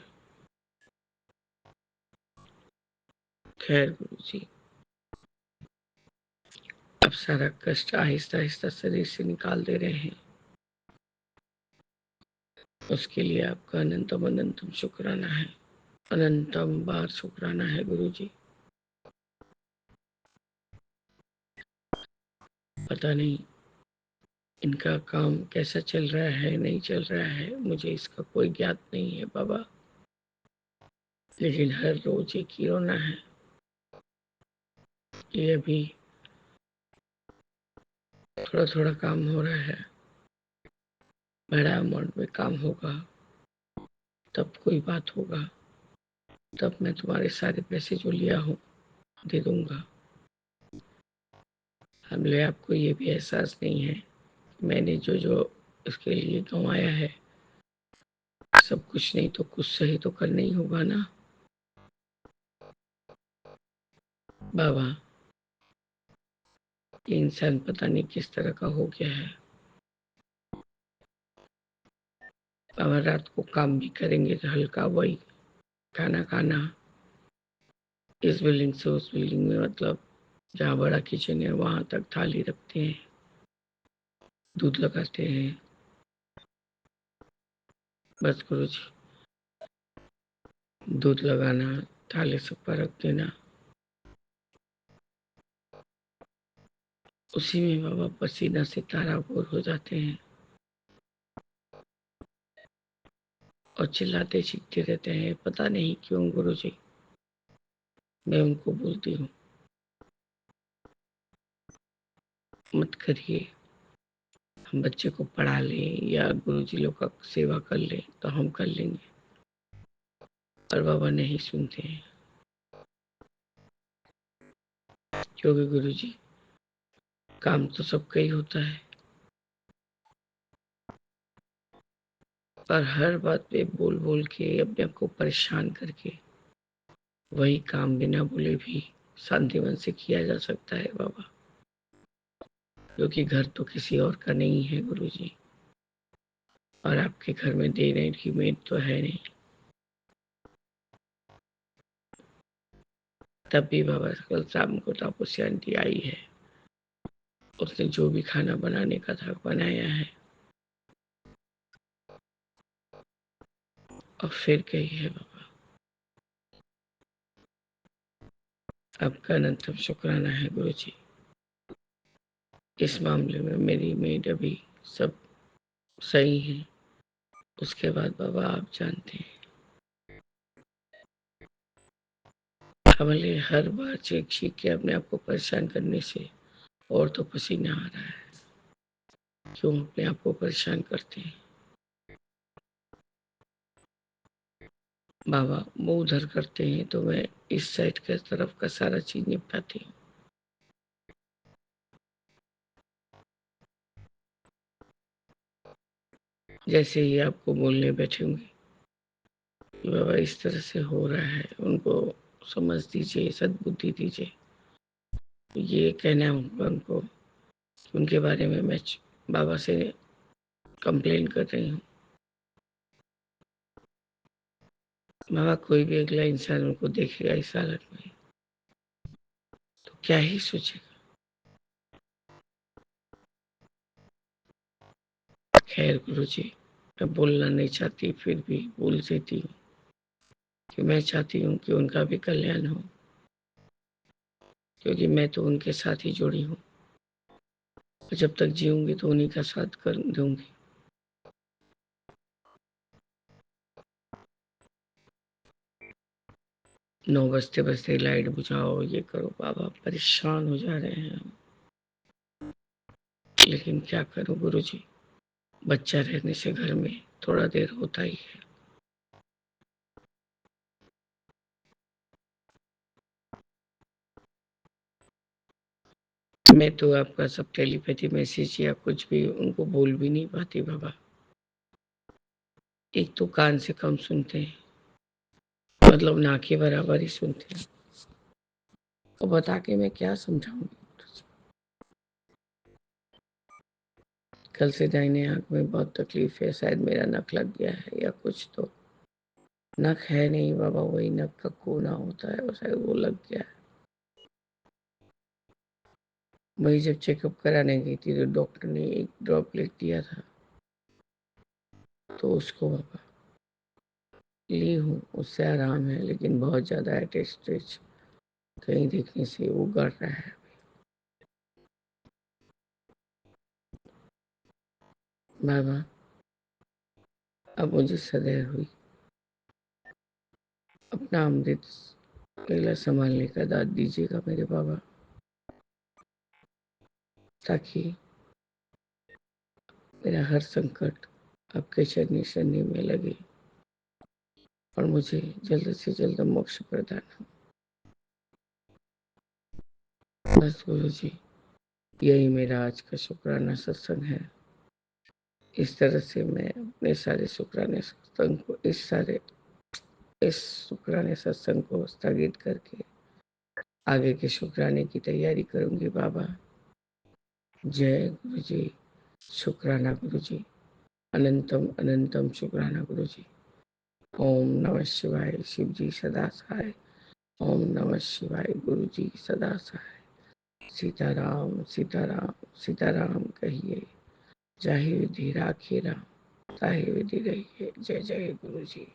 खैर गुरु जी अब सारा कष्ट आहिस्ता आहिस्ता शरीर से निकाल दे रहे हैं, उसके लिए आपका अनंतम अनंतम शुक्राना है। अनंतम बार शुक्राना है गुरु जी। पता नहीं इनका काम कैसा चल रहा है नहीं चल रहा है, मुझे इसका कोई ज्ञात नहीं है बाबा, लेकिन हर रोज एक ही रोना है। ये अभी थोड़ा थोड़ा काम हो रहा है, बड़ा अमाउंट में काम होगा तब कोई बात होगा, तब मैं तुम्हारे सारे पैसे जो लिया हूँ दे दूंगा। हमले आपको ये भी एहसास नहीं है मैंने जो जो इसके लिए कमाया है सब कुछ नहीं तो कुछ सही तो करना ही होगा ना बाबा। ये इंसान पता नहीं किस तरह का हो गया है बाबा। रात को काम भी करेंगे तो हल्का वही खाना खाना, इस बिल्डिंग से उस बिल्डिंग में, मतलब जहाँ बड़ा किचन है वहां तक थाली रखते हैं, दूध लगाते हैं। बस गुरु जी, दूध लगाना, थाली सब पर रख देना, उसी में बाबा पसीना से ताराबोर हो जाते हैं और चिल्लाते चीखते रहते हैं। पता नहीं क्यों गुरु जी। मैं उनको बोलती हूँ मत करिए, हम बच्चे को पढ़ा लें या गुरु जी लोग का सेवा कर लें तो हम कर लेंगे, पर बाबा नहीं सुनते हैं। क्योंकि गुरु जी काम तो सबका ही होता है, पर हर बात पे बोल बोल के अपने आप को परेशान करके वही काम बिना बोले भी शांति मन से किया जा सकता है बाबा। क्योंकि घर तो किसी और का नहीं है गुरु जी, और आपके घर में देने की मेद तो है नहीं। तब भी बाबा कल शाम को तापसी आंटी आई है, उसने जो भी खाना बनाने का था बनाया है और फिर गई है बाबा। आपका अनंतम शुक्राना है गुरु जी। इस मामले में मेरी मेड अभी सब सही है, उसके बाद बाबा आप जानते हैं भले हर बार चीख चीख के अपने आप को परेशान करने से और तो पसीना आ रहा है। क्यों अपने आप को परेशान करते हैं बाबा। मुंह उधर करते हैं तो मैं इस साइड के तरफ का सारा चीज निपटाती हूँ। जैसे ही आपको बोलने बैठेंगे कि बाबा इस तरह से हो रहा है, उनको समझ दीजिए, सद्बुद्धि दीजिए। ये कहना होगा उनको कि उनके बारे में मैं बाबा से कंप्लेन कर रही हूँ। बाबा कोई भी अगला इंसान उनको देखेगा इस हालत में तो क्या ही सोचेगा। खैर गुरु जी, मैं बोलना नहीं चाहती फिर भी बोल देती हूँ कि मैं चाहती हूँ कि उनका भी कल्याण हो, क्योंकि मैं तो उनके साथ ही जुड़ी हूँ और जब तक जीऊंगी तो उन्हीं का साथ कर दूंगी। नौ बजते बजते लाइट बुझाओ, ये करो, बाबा परेशान हो जा रहे हैं हम। लेकिन क्या करूं गुरु जी, बच्चा रहने से घर में थोड़ा देर होता ही है। मैं तो आपका सब टेलीपैथी मैसेज या कुछ भी उनको बोल भी नहीं पाती बाबा। एक तो कान से कम सुनते हैं, मतलब ना के बराबर ही सुनते हैं, तो बता के मैं क्या समझाऊंगी। कल से दाहिने आंख में बहुत तकलीफ है, शायद मेरा नख लग गया है या कुछ। तो नख है नहीं बाबा, वही नख का कोना होता है, और शायद वो लग गया है। वही जब चेकअप कराने गई थी तो डॉक्टर ने एक ड्रॉप लिख दिया था, तो उसको बाबा ली हूँ, उससे आराम है। लेकिन बहुत ज़्यादा एटेस्टेज कहीं देखने से वो गड़ रहा है। बाबा अब मुझे सदैव हुई अपना अमृत वेला संभालने का दाद दीजिएगा मेरे बाबा, ताकि मेरा हर संकट आपके चरनी शरणी में लगे और मुझे जल्द से जल्द मोक्ष प्रदान हो। बस गुरु जी, यही मेरा आज का शुक्राना सत्संग है। इस तरह से मैं अपने सारे शुक्राने सत्संग को इस शुक्राने सत्संग को स्थगित करके आगे के शुक्राने की तैयारी करूंगी बाबा। जय गुरु जी। शुक्राना गुरु जी। अनंतम अनंतम शुक्राना गुरु जी। ओम नमः शिवाय। शिव जी सदा सहाय। ओम नमः शिवाय। गुरु जी सदा सहाय। सीताराम सीताराम सीताराम कहिए। चाहे विधि राखिए राम, ताहे विधि रहिए। जय जय गुरु जी।